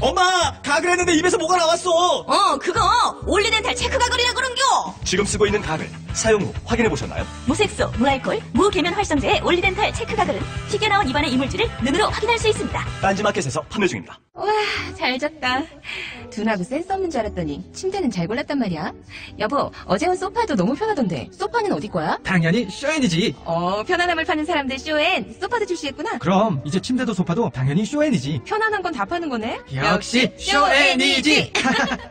엄마! 가글 했는데 입에서 뭐가 나왔어! 그거 올리덴탈 체크 가글이라 그런겨. 지금 쓰고 있는 가글, 사용 후 확인해 보셨나요? 무색소, 무알콜, 무계면 활성제의 올리덴탈 체크 가글은 튀겨 나온 입안의 이물질을 눈으로 확인할 수 있습니다. 딴지마켓에서 판매 중입니다. 와, 잘 잤다. 둔하고 센스 없는 줄 알았더니 침대는 잘 골랐단 말이야. 여보, 어제 온 소파도 너무 편하던데 소파는 어디 거야? 당연히 쇼엔이지. 편안함을 파는 사람들 쇼엔 소파도 출시했구나. 그럼 이제 침대도 소파도 당연히 쇼엔이지. 편안한 건 다 파는 거네. 역시 쇼엔이지.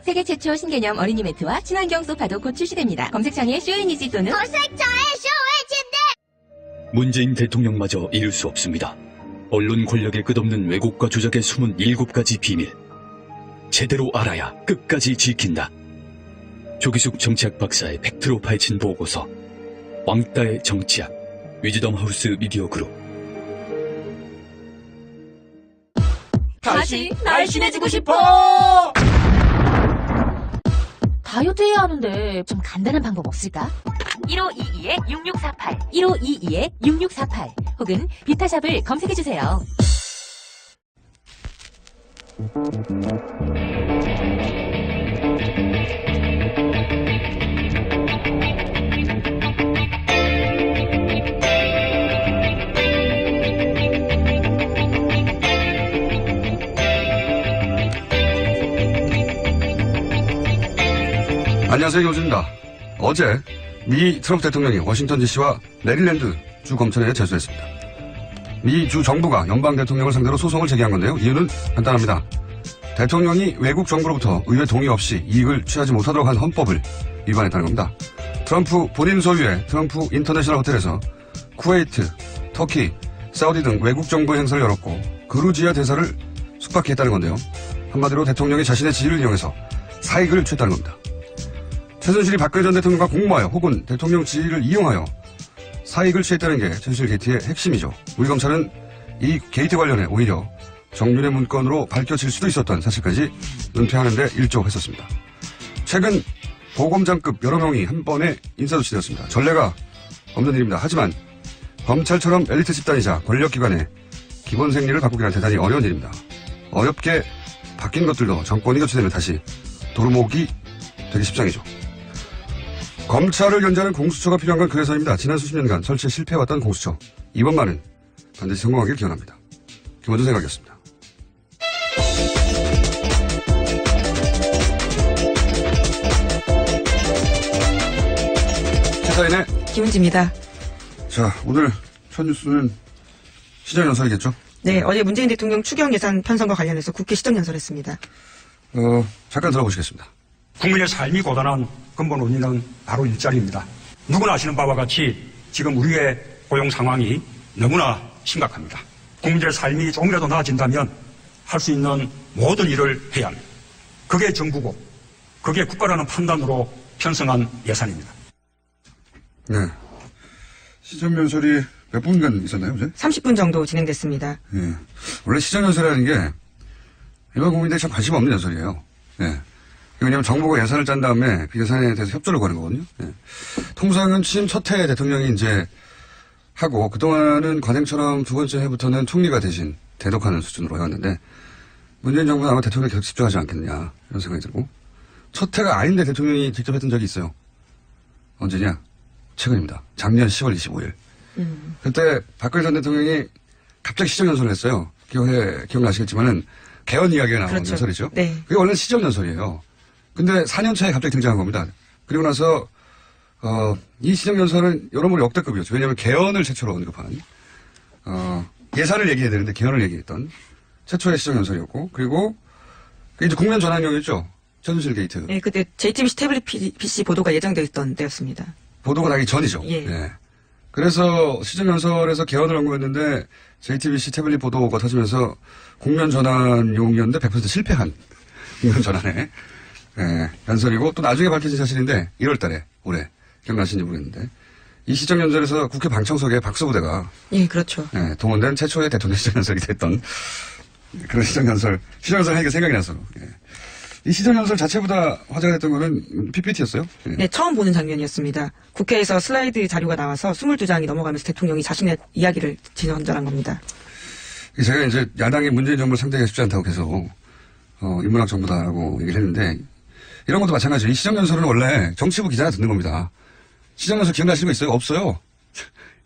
세계 최초 신개념 어린이 매트와 친환경 소파도 곧 출시됩니다. 검색창에 쇼엔이지 또는 문재인 대통령마저 잃을 수 없습니다. 언론 권력의 끝없는 왜곡과 조작의 숨은 7가지 비밀. 제대로 알아야 끝까지 지킨다. 조기숙 정치학 박사의 팩트로 파헤친 보고서. 왕따의 정치학. 위즈덤 하우스 미디어 그룹. 다시 날씬해지고 싶어! 다이어트 해야 하는데 좀 간단한 방법 없을까? 1522-6648 1522-6648 혹은 비타샵을 검색해주세요. 안녕하세요, 김호준입니다. 어제 미 트럼프 대통령이 워싱턴 DC와 메릴랜드 주 검찰에 제소했습니다. 미 주 정부가 연방 대통령을 상대로 소송을 제기한 건데요. 이유는 간단합니다. 대통령이 외국 정부로부터 의회 동의 없이 이익을 취하지 못하도록 한 헌법을 위반했다는 겁니다. 트럼프 본인 소유의 트럼프 인터내셔널 호텔에서 쿠웨이트, 터키, 사우디 등 외국 정부의 행사를 열었고 그루지아 대사를 숙박했다는 건데요. 한마디로 대통령이 자신의 지위를 이용해서 사익을 취했다는 겁니다. 최순실이 박근혜 전 대통령과 공모하여 혹은 대통령 지위를 이용하여 사익을 취했다는 게 최순실 게이트의 핵심이죠. 우리 검찰은 이 게이트 관련해 오히려 정윤의 문건으로 밝혀질 수도 있었던 사실까지 은폐하는 데 일조했었습니다. 최근 보검장급 여러 명이 한 번에 인사조치되었습니다. 전례가 없는 일입니다. 하지만 검찰처럼 엘리트 집단이자 권력기관의 기본 생리를 바꾸기란 대단히 어려운 일입니다. 어렵게 바뀐 것들도 정권이 교체되면 다시 도루묵이 되기 십상이죠. 검찰을 견제하는 공수처가 필요한 건 그래서입니다. 지난 수십 년간 설치에 실패해왔던 공수처. 이번만은 반드시 성공하길 기원합니다. 김원준 생각이었습니다. 시사인의 김은지입니다. 자, 오늘 첫 뉴스는 시정연설이겠죠? 네, 어제 문재인 대통령 추경 예산 편성과 관련해서 국회 시정연설했습니다. 잠깐 들어보시겠습니다. 국민의 삶이 고단한 근본 원인은 바로 일자리입니다. 누구나 아시는 바와 같이 지금 우리의 고용 상황이 너무나 심각합니다. 국민들의 삶이 조금이라도 나아진다면 할 수 있는 모든 일을 해야 합니다. 그게 정부고 그게 국가라는 판단으로 편성한 예산입니다. 네. 시정연설이 몇 분간 있었나요, 어제? 30분 정도 진행됐습니다. 예. 원래 시정연설이라는 게 일반 국민들이 참 관심 없는 연설이에요. 예. 왜냐하면 정부가 예산을 짠 다음에 그 예산에 대해서 협조를 구하는 거거든요. 예. 통상은 취임 첫 해 대통령이 이제 하고 그동안은 관행처럼 두 번째 해부터는 총리가 대신 대독하는 수준으로 해왔는데 문재인 정부는 아마 대통령이 계속 집중하지 않겠느냐 이런 생각이 들고 첫 해가 아닌데 대통령이 직접 했던 적이 있어요. 언제냐? 최근입니다. 작년 10월 25일. 그때 박근혜 전 대통령이 갑자기 시정연설을 했어요. 기억나시겠지만은 개헌 이야기가 나온 그렇죠. 연설이죠. 네. 그게 원래 시정연설이에요. 근데 4년 차에 갑자기 등장한 겁니다. 그리고 나서 이 시정연설은 여러모로 역대급이었죠. 왜냐하면 개헌을 최초로 언급한 예산을 얘기해야 되는데 개헌을 얘기했던 최초의 시정연설이었고 그리고 이제 국면 전환용이었죠. 최순실 게이트. 네, 그때 JTBC 태블릿 PC 보도가 예정되어 있던 때였습니다. 보도가 나기 전이죠. 예. 네. 그래서 시정연설에서 개헌을 언급했는데 JTBC 태블릿 보도가 터지면서 국면 전환용이었는데 100% 실패한 국면 전환에 연설이고 또 나중에 밝혀진 사실인데 1월 달에 올해 기억나시는지 모르겠는데 이 시정연설에서 국회 방청석에 박수부대가 예, 그렇죠. 동원된 최초의 대통령 시정연설이 됐던 그런 시정연설 하니까 생각이 나서 이 시정연설 자체보다 화제가 됐던 거는 PPT였어요? 네, 처음 보는 장면이었습니다. 국회에서 슬라이드 자료가 나와서 22장이 넘어가면서 대통령이 자신의 이야기를 진전한 겁니다. 제가 이제 야당이 문재인 정부를 상대하기 쉽지 않다고 계속, 인문학 정부다라고 얘기를 했는데, 이런 것도 마찬가지예요. 이 시정연설은 원래 정치부 기자가 듣는 겁니다. 시정연설 기억나시는 거 있어요? 없어요.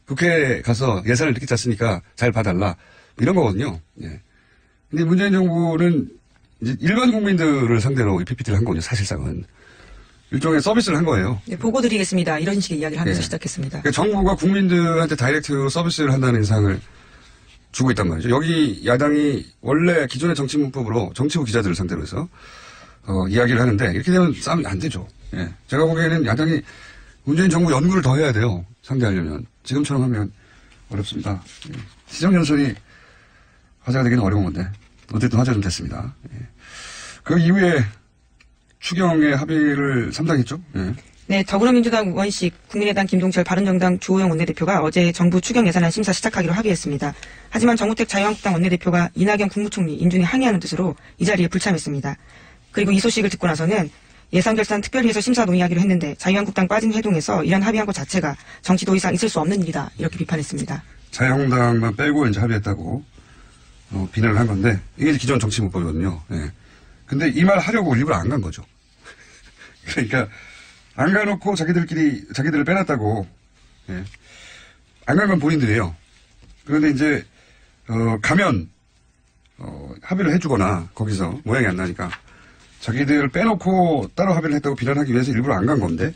국회에 가서 예산을 이렇게 짰으니까 잘 봐달라. 이런 거거든요. 예. 근데 문재인 정부는 이제 일반 국민들을 상대로 이 PPT를 한 거군요. 사실상은. 일종의 서비스를 한 거예요. 네, 보고 드리겠습니다. 이런 식의 이야기를 하면서 예. 시작했습니다. 그러니까 정부가 국민들한테 다이렉트로 서비스를 한다는 인상을 주고 있단 말이죠. 여기 야당이 원래 기존의 정치 문법으로 정치부 기자들을 상대로 해서 이야기를 하는데 이렇게 되면 싸움이 안 되죠. 예. 제가 보기에는 야당이 문재인 정부 연구를 더 해야 돼요. 상대하려면. 지금처럼 하면 어렵습니다. 예. 시정연설이 화제가 되기는 어려운 건데 어쨌든 화제 좀 됐습니다. 예. 그 이후에 추경의 합의를 3당했죠. 예. 네, 더불어민주당 우원식, 국민의당 김동철, 바른정당 주호영 원내대표가 어제 정부 추경 예산안 심사 시작하기로 합의했습니다. 하지만 정우택 자유한국당 원내대표가 이낙연 국무총리 인준에 항의하는 뜻으로 이 자리에 불참했습니다. 그리고 이 소식을 듣고 나서는 예산결산 특별위에서 심사 논의하기로 했는데 자유한국당 빠진 회동에서 이런 합의한 것 자체가 정치 도의상 있을 수 없는 일이다. 이렇게 비판했습니다. 자유한국당만 빼고 이제 합의했다고 비난을 한 건데 이게 기존 정치 문법이거든요. 예. 근데 이 말 하려고 일부러 안 간 거죠. 그러니까 안 가놓고 자기들을 빼놨다고. 예. 안 간 건 본인들이에요. 그런데 이제 가면 합의를 해주거나 거기서 모양이 안 나니까 자기들을 빼놓고 따로 합의를 했다고 비난하기 위해서 일부러 안 간 건데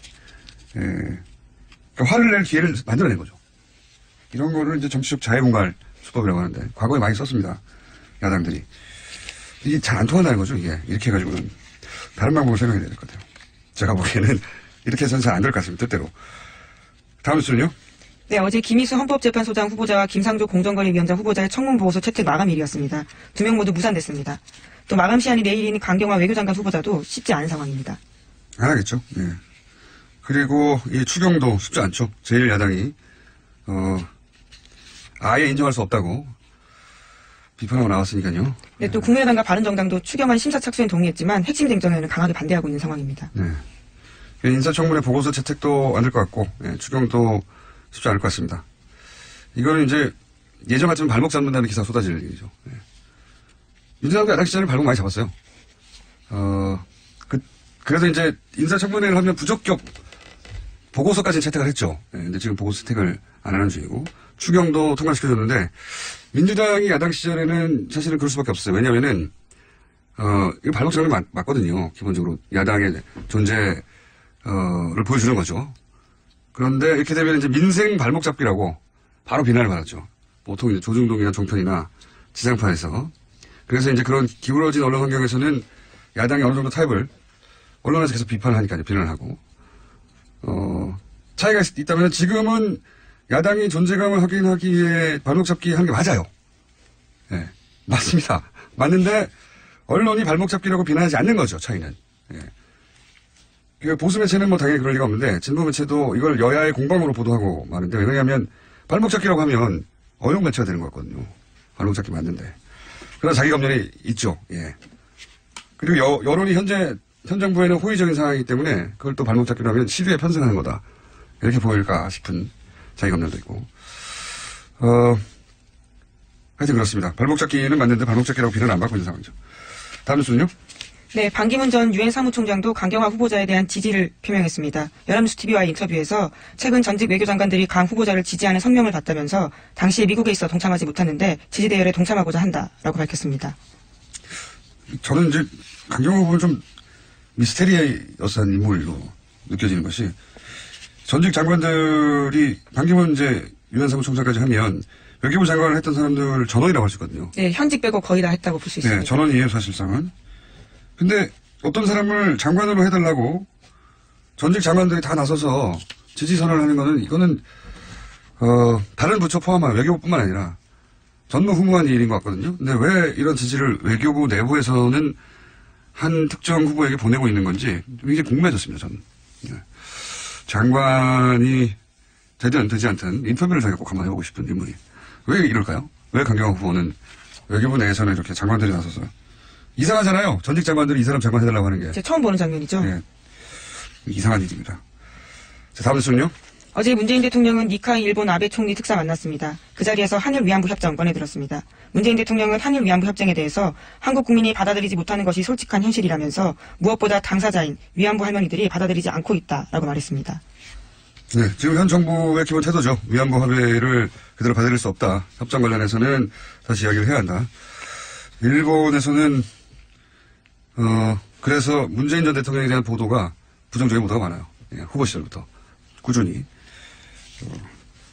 예. 그러니까 화를 낼 기회를 만들어낸 거죠. 이런 거를 이제 정치적 자해공갈 수법이라고 하는데 과거에 많이 썼습니다. 야당들이. 이게 잘 안 통한다는 거죠. 이게 이렇게 해가지고는 다른 방법을 생각해야 될 것 같아요. 제가 보기에는 이렇게 해서는 잘 안 될 것 같습니다. 뜻대로. 다음 수는요? 네, 어제 김희수 헌법재판소장 후보자와 김상조 공정거래위원장 후보자의 청문보고서 채택 마감일이었습니다. 두 명 모두 무산됐습니다. 또 마감 시한이 내일인 강경화 외교장관 후보자도 쉽지 않은 상황입니다. 안 하겠죠. 예. 그리고 이 추경도 쉽지 않죠. 제1야당이 아예 인정할 수 없다고 비판하고 나왔으니까요. 네, 또 국민의당과 바른정당도 추경안 심사 착수에 동의했지만 핵심 쟁점에는 강하게 반대하고 있는 상황입니다. 네. 인사청문회 보고서 채택도 안 될 것 같고, 예, 추경도 쉽지 않을 것 같습니다. 이거는 이제 예전 같으면 발목 잡는다는 기사 쏟아질 일이죠. 예. 민주당도 야당 시절에 발목 많이 잡았어요. 그래서 이제 인사청문회를 하면 부적격 보고서까지 채택을 했죠. 예, 근데 지금 보고서 채택을 안 하는 중이고, 추경도 통과시켜줬는데, 민주당이 야당 시절에는 사실은 그럴 수밖에 없어요. 왜냐면은, 이거 발목 잡는 게 맞거든요. 기본적으로. 야당의 존재를 보여주는 거죠. 그런데 이렇게 되면 이제 민생 발목 잡기라고 바로 비난을 받았죠. 보통 이제 조중동이나 종편이나 지상파에서. 그래서 이제 그런 기울어진 언론 환경에서는 야당이 어느 정도 타협을 언론에서 계속 비판을 하니까요. 비난을 하고. 차이가 있다면 지금은 야당이 존재감을 확인하기 위해 발목 잡기 하는 게 맞아요. 예. 맞습니다. 맞는데 언론이 발목 잡기라고 비난하지 않는 거죠. 차이는. 예. 보수 매체는 뭐 당연히 그럴 리가 없는데 진보 매체도 이걸 여야의 공방으로 보도하고 마는데 왜냐하면 발목 잡기라고 하면 어용 매체가 되는 거거든요. 발목 잡기 맞는데. 그러나 자기 검열이 있죠. 예. 그리고 여론이 현 정부에는 호의적인 상황이기 때문에 그걸 또 발목 잡기로 하면 시류에 편승하는 거다. 이렇게 보일까 싶은 자기 검열도 있고. 하여튼 그렇습니다. 발목 잡기는 맞는데 발목 잡기라고 비난을 안 받고 있는 상황이죠. 다음 뉴스는요? 네, 반기문 전 유엔 사무총장도 강경화 후보자에 대한 지지를 표명했습니다. 연합뉴스 TV와의 인터뷰에서 최근 전직 외교장관들이 강 후보자를 지지하는 성명을 봤다면서 당시에 미국에 있어 동참하지 못했는데 지지대열에 동참하고자 한다라고 밝혔습니다. 저는 이제 강경화 후보는 좀 미스테리어스한 인물로 느껴지는 것이 전직 장관들이 반기문 이제 유엔 사무총장까지 하면 외교부 장관을 했던 사람들 전원이라고 할 수 있거든요. 네, 현직 빼고 거의 다 했다고 볼 수 있습니다. 네, 전원이에요, 사실상은. 근데 어떤 사람을 장관으로 해달라고 전직 장관들이 다 나서서 지지 선언을 하는 거는 이거는 다른 부처 포함한 외교부뿐만 아니라 전무후무한 일인 것 같거든요. 근데 왜 이런 지지를 외교부 내부에서는 한 특정 후보에게 보내고 있는 건지 굉장히 궁금해졌습니다, 저는. 네. 장관이 되든 되지 않든 인터뷰를 자기가 꼭 한번 해보고 싶은 인물이. 왜 이럴까요? 왜 강경화 후보는 외교부 내에서는 이렇게 장관들이 나서서 이상하잖아요. 전직 장관들이 이 사람 장관 해달라고 하는 게. 제가 처음 보는 장면이죠. 네. 이상한 일입니다. 자, 다음 뉴스는요? 어제 문재인 대통령은 니카이 일본 아베 총리 특사 만났습니다. 그 자리에서 한일 위안부 협정 꺼내들었습니다. 문재인 대통령은 한일 위안부 협정에 대해서 한국 국민이 받아들이지 못하는 것이 솔직한 현실이라면서 무엇보다 당사자인 위안부 할머니들이 받아들이지 않고 있다라고 말했습니다. 네, 지금 현 정부의 기본 태도죠. 위안부 합의를 그대로 받아들일 수 없다. 협정 관련해서는 다시 이야기를 해야 한다. 일본에서는 그래서 문재인 전 대통령에 대한 보도가 부정적인 보도가 많아요. 예, 후보 시절부터 꾸준히.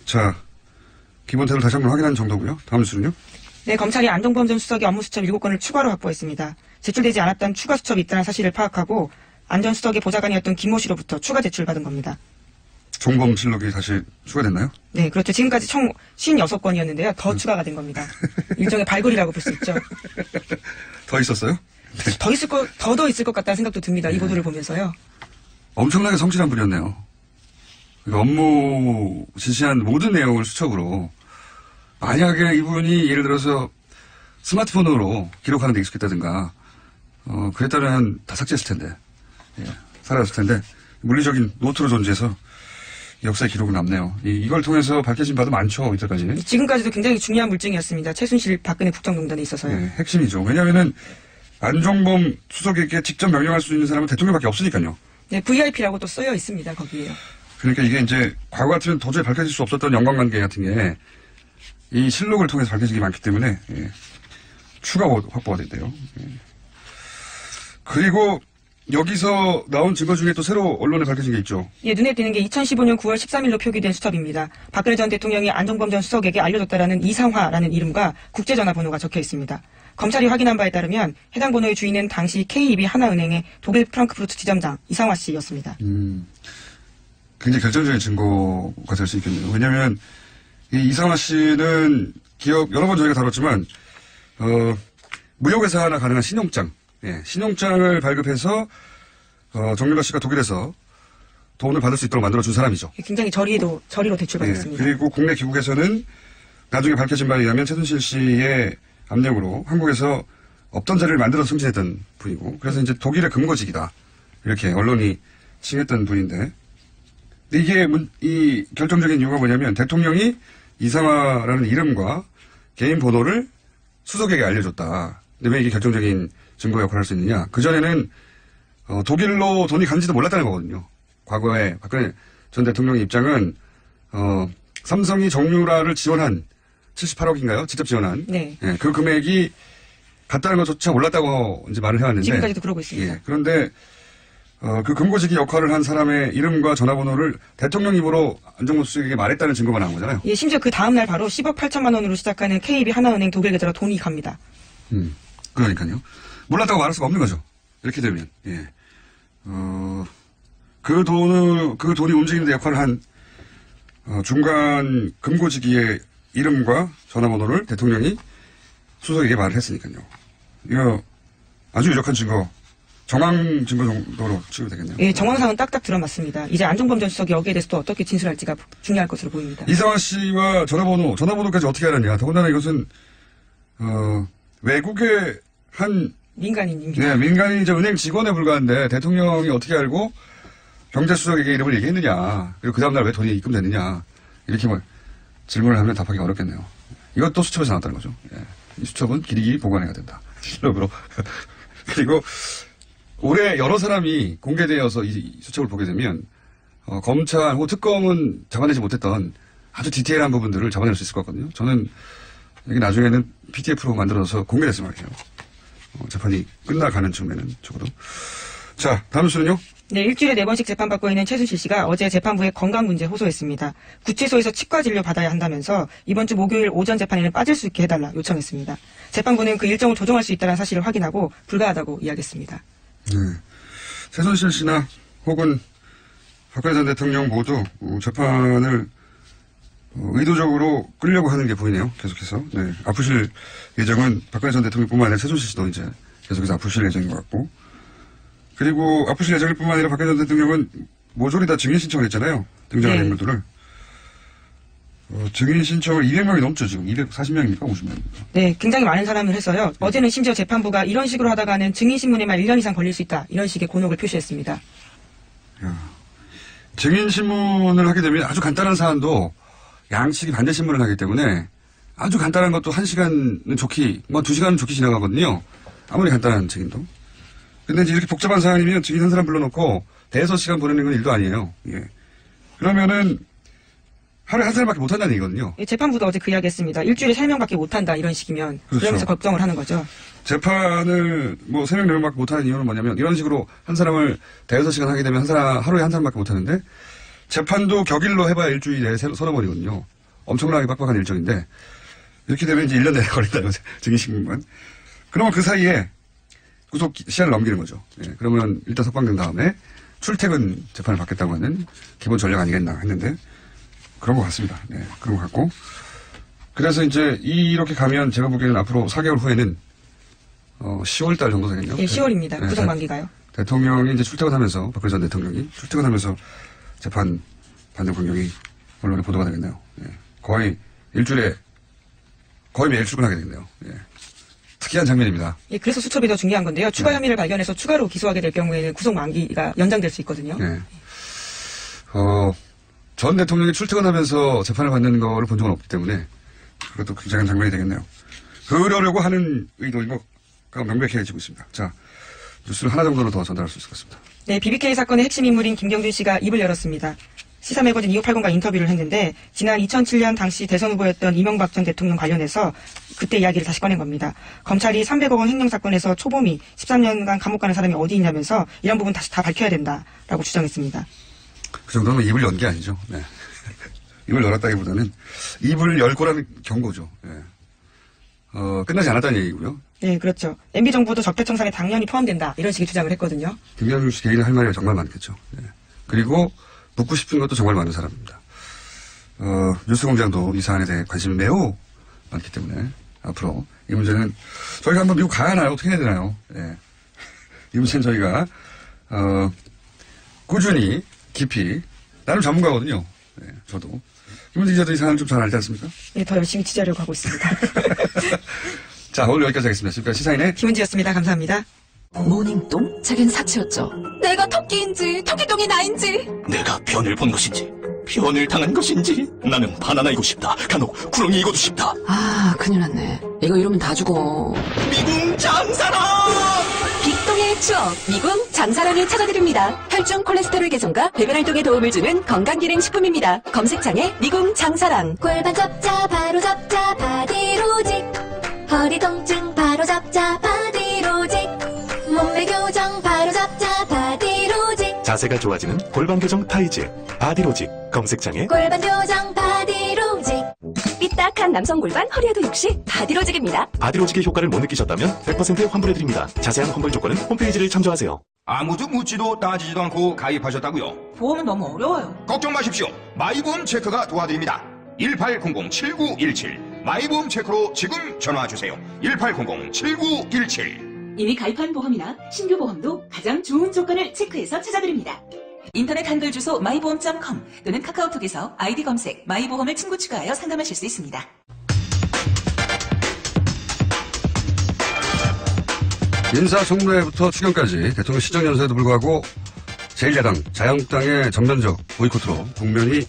자, 기본 태도를 다시 한번 확인한 정도고요. 다음 뉴스는요. 네, 검찰이 안종범 전 수석의 업무 수첩 7건을 추가로 확보했습니다. 제출되지 않았던 추가 수첩이 있다는 사실을 파악하고 안 전 수석의 보좌관이었던 김모 씨로부터 추가 제출받은 겁니다. 종범실록이 다시 추가됐나요? 네, 그렇죠. 지금까지 총 56건이었는데요. 더 추가가 된 겁니다. 일종의 발굴이라고 볼 수 있죠. 더 있었어요? 더 있을 것 같다는 생각도 듭니다. 이 보도를 보면서요. 엄청나게 성실한 분이었네요. 그러니까 업무 지시한 모든 내용을 수첩으로 만약에 이분이 예를 들어서 스마트폰으로 기록하는 데 익숙했다든가 그랬다면 다 삭제했을 텐데 사라졌을 텐데 물리적인 노트로 존재해서 역사의 기록은 남네요. 이걸 통해서 밝혀진 바도 많죠. 이때까지. 지금까지도 굉장히 중요한 물증이었습니다. 최순실 박근혜 국정농단에 있어서요. 네, 핵심이죠. 왜냐하면 안종범 수석에게 직접 명령할 수 있는 사람은 대통령밖에 없으니까요. 네, VIP라고 또 쓰여 있습니다. 거기에요. 그러니까 이게 이제 과거 같으면 도저히 밝혀질 수 없었던 연관관계 같은 게 이 실록을 통해서 밝혀진 게 많기 때문에 추가 확보가 됐대요. 그리고 여기서 나온 증거 중에 또 새로 언론에 밝혀진 게 있죠. 예, 눈에 띄는 게 2015년 9월 13일로 표기된 수첩입니다. 박근혜 전 대통령이 안종범 전 수석에게 알려줬다라는 이상화라는 이름과 국제전화번호가 적혀 있습니다. 검찰이 확인한 바에 따르면 해당 번호의 주인은 당시 KB 하나은행의 독일 프랑크푸르트 지점장 이상화 씨였습니다. 굉장히 결정적인 증거가 될 수 있겠네요. 왜냐하면 이 이상화 씨는 여러 번 저희가 다뤘지만 무역에서 하나 가능한 신용장, 신용장을 발급해서 정유라 씨가 독일에서 돈을 받을 수 있도록 만들어준 사람이죠. 굉장히 저리로 대출받았습니다. 그리고 국내 기국에서는 나중에 밝혀진 바에 의하면 최순실 씨의 압력으로 한국에서 없던 자리를 만들어서 승진했던 분이고, 그래서 이제 독일의 금고직이다 이렇게 언론이 칭했던 분인데, 이게 이 결정적인 이유가 뭐냐면 대통령이 이상화라는 이름과 개인 번호를 수석에게 알려줬다. 근데 왜 이게 결정적인 증거 역할을 할 수 있느냐? 그전에는 독일로 돈이 간지도 몰랐다는 거거든요. 과거에 박근혜 전 대통령의 입장은 삼성이 정유라를 지원한 78억인가요? 직접 지원한. 네. 예, 그 금액이 같다는 것조차 몰랐다고 이제 말을 해왔는데. 지금까지도 그러고 있습니다. 예, 그런데 그 금고지기 역할을 한 사람의 이름과 전화번호를 대통령 입으로 안종범 수석에게 말했다는 증거가 나온 거잖아요. 예, 심지어 그 다음 날 바로 10억 8천만 원으로 시작하는 KB 하나은행 독일 계좌로 돈이 갑니다. 그러니까요. 몰랐다고 말할 수가 없는 거죠. 이렇게 되면. 예. 그 돈이 움직이는 데 역할을 한 중간 금고지기의 이름과 전화번호를 대통령이 수석에게 말을 했으니까요. 이거 아주 유력한 증거, 정황 증거 정도로 취급되겠네요. 예, 정황상은 딱딱 들어맞습니다. 이제 안종범 전 수석이 여기에 대해서 또 어떻게 진술할지가 중요할 것으로 보입니다. 이상화 씨와 전화번호까지 어떻게 알았냐. 더군다나 이것은 외국의 한 민간인입니다. 네, 민간인 은행 직원에 불과한데 대통령이 어떻게 알고 경제수석에게 이름을 얘기했느냐. 그리고 그 다음날 왜 돈이 입금됐느냐. 이렇게 질문을 하면 답하기 어렵겠네요. 이것도 수첩에서 나왔다는 거죠. 예. 이 수첩은 길이 보관해야 된다. 실력으로. 그리고 올해 여러 사람이 공개되어서 이 수첩을 보게 되면 검찰 혹은 특검은 잡아내지 못했던 아주 디테일한 부분들을 잡아낼 수 있을 것 같거든요. 저는 여기 나중에는 PDF로 만들어서 공개됐으면 말이에요. 재판이 끝나가는 쯤에는 적어도. 자, 다음 수는요? 네, 일주일에 4번씩 재판받고 있는 최순실 씨가 어제 재판부에 건강 문제 호소했습니다. 구치소에서 치과 진료 받아야 한다면서 이번 주 목요일 오전 재판에는 빠질 수 있게 해달라 요청했습니다. 재판부는 그 일정을 조정할 수 있다는 사실을 확인하고 불가하다고 이야기했습니다. 네. 최순실 씨나 혹은 박근혜 전 대통령 모두 재판을 의도적으로 끌려고 하는 게 보이네요. 계속해서. 네. 아프실 예정은 박근혜 전 대통령뿐만 아니라 최순실 씨도 이제 계속해서 아프실 예정인 것 같고. 그리고 아프실 예정일 뿐만 아니라 박근혜 전 대통령은 모조리 다 증인 신청을 했잖아요. 등장한 네. 인물들을. 증인 신청을 200명이 넘죠, 지금. 240명입니까? 50명입니까? 네, 굉장히 많은 사람을 해서요. 어제는 심지어 재판부가 이런 식으로 하다가는 증인신문에만 1년 이상 걸릴 수 있다. 이런 식의 곤혹을 표시했습니다. 야, 증인신문을 하게 되면 아주 간단한 사안도 양측이 반대신문을 하기 때문에 아주 간단한 것도 1시간은 좋게, 뭐 2시간은 좋게 지나가거든요. 아무리 간단한 증인도. 근데 이제 이렇게 복잡한 사안이면 증인 한 사람 불러놓고 대여섯 시간 보내는 건 일도 아니에요. 예. 그러면은 하루에 한 사람밖에 못 한다는 얘기거든요. 예, 재판부도 어제 그 이야기 했습니다. 일주일에 3명밖에 못 한다 이런 식이면 그렇죠. 그러면서 걱정을 하는 거죠. 재판을 뭐 3명, 4명밖에 못하는 이유는 뭐냐면 이런 식으로 한 사람을 대여섯 시간 하게 되면 하루에 한 사람밖에 못하는데 재판도 격일로 해봐야 일주일 내에 서너 번이거든요. 엄청나게 빡빡한 일정인데 이렇게 되면 이제 1년 내내 걸린다고 증인신문만. 그러면 그 사이에 구속 시한을 넘기는 거죠. 예, 그러면 일단 석방된 다음에 출퇴근 재판을 받겠다고 하는 기본 전략 아니겠나 했는데 그런 것 같습니다. 네, 그런 것 같고. 그래서 이제 이렇게 가면 제가 보기에는 앞으로 4개월 후에는 10월 달 정도 되겠네요. 예, 10월입니다. 네, 구속 만기가요. 대통령이 이제 출퇴근하면서 박근혜 전 대통령이 출퇴근하면서 재판 받는 광경이 언론에 보도가 되겠네요. 예, 거의 일주일에 거의 매일 출근하게 되겠네요. 예. 특이한 장면입니다. 예, 그래서 수첩이 더 중요한 건데요. 추가 네. 혐의를 발견해서 추가로 기소하게 될 경우에는 구속 만기가 연장될 수 있거든요. 예. 전 대통령이 출퇴근하면서 재판을 받는 거를 본 적은 없기 때문에 그것도 굉장한 장면이 되겠네요. 그러려고 하는 의도인 것가 명백해지고 있습니다. 자, 뉴스를 하나 정도로 더 전달할 수 있을 것 같습니다. 네, BBK 사건의 핵심 인물인 김경준 씨가 입을 열었습니다. 시사매거진 2580과 인터뷰를 했는데 지난 2007년 당시 대선 후보였던 이명박 전 대통령 관련해서 그때 이야기를 다시 꺼낸 겁니다. 검찰이 300억 원 횡령 사건에서 초범이 13년간 감옥 가는 사람이 어디 있냐면서 이런 부분 다시 다 밝혀야 된다라고 주장했습니다. 그 정도면 입을 연 게 아니죠. 네. 입을 열었다기보다는 입을 열 거라는 경고죠. 예. 끝나지 않았다는 얘기고요. 네, 그렇죠. MB정부도 적폐청산에 당연히 포함된다 이런 식의 주장을 했거든요. 김경준 씨 개인은 할 말이 정말 많겠죠. 예. 그리고 묻고 싶은 것도 정말 많은 사람입니다. 뉴스공장도 이 사안에 대해 관심이 매우 많기 때문에 앞으로 이 문제는 저희가 한번 미국 가야 하나요? 어떻게 해야 되나요? 예. 이 문제는 저희가 꾸준히 깊이 나름 전문가거든요. 예, 저도. 김은지 기자도 이 사안을 좀 잘 알지 않습니까? 네, 더 열심히 취재하려고 하고 있습니다. 자, 오늘 여기까지 하겠습니다. 지금까지 시사인의 김은지였습니다. 감사합니다. 모닝똥? 자긴 사치였죠. 내가 토끼인지 토끼똥이 나인지. 내가 변을 본 것인지 변을 당한 것인지 나는 바나나이고 싶다. 간혹 구렁이이고도 싶다. 아, 큰일 났네. 이거 이러면 다 죽어. 미궁 장사랑! 빅동의 추억, 미궁 장사랑이 찾아드립니다. 혈중 콜레스테롤 개선과 배변 활동에 도움을 주는 건강기능식품입니다. 검색창에 미궁 장사랑. 골반 잡자 바로 잡자 바디로직 허리 통증 바로 잡자 바디로직 몸매 교정 바로 잡자 바디로직 자세가 좋아지는 골반 교정 타이즈 바디로직 검색창에 골반 교정 바디로직 삐딱한 남성 골반 허리에도 역시 바디로직입니다. 바디로직의 효과를 못 느끼셨다면 100% 환불해드립니다. 자세한 환불 조건은 홈페이지를 참조하세요. 아무도 묻지도 따지지도 않고 가입하셨다고요? 보험은 너무 어려워요. 걱정 마십시오. 마이보험 체크가 도와드립니다. 1800-7917 마이보험 체크로 지금 전화주세요. 1800-7917 이미 가입한 보험이나 신규 보험도 가장 좋은 조건을 체크해서 찾아드립니다. 인터넷 한글 주소 마이보험.com 또는 카카오톡에서 아이디 검색 마이보험을 친구 추가하여 상담하실 수 있습니다. 인사청문회부터 추경까지 대통령 시정연설에도 불구하고 제1야당 자유한국당의 전면적 보이콧으로 국면이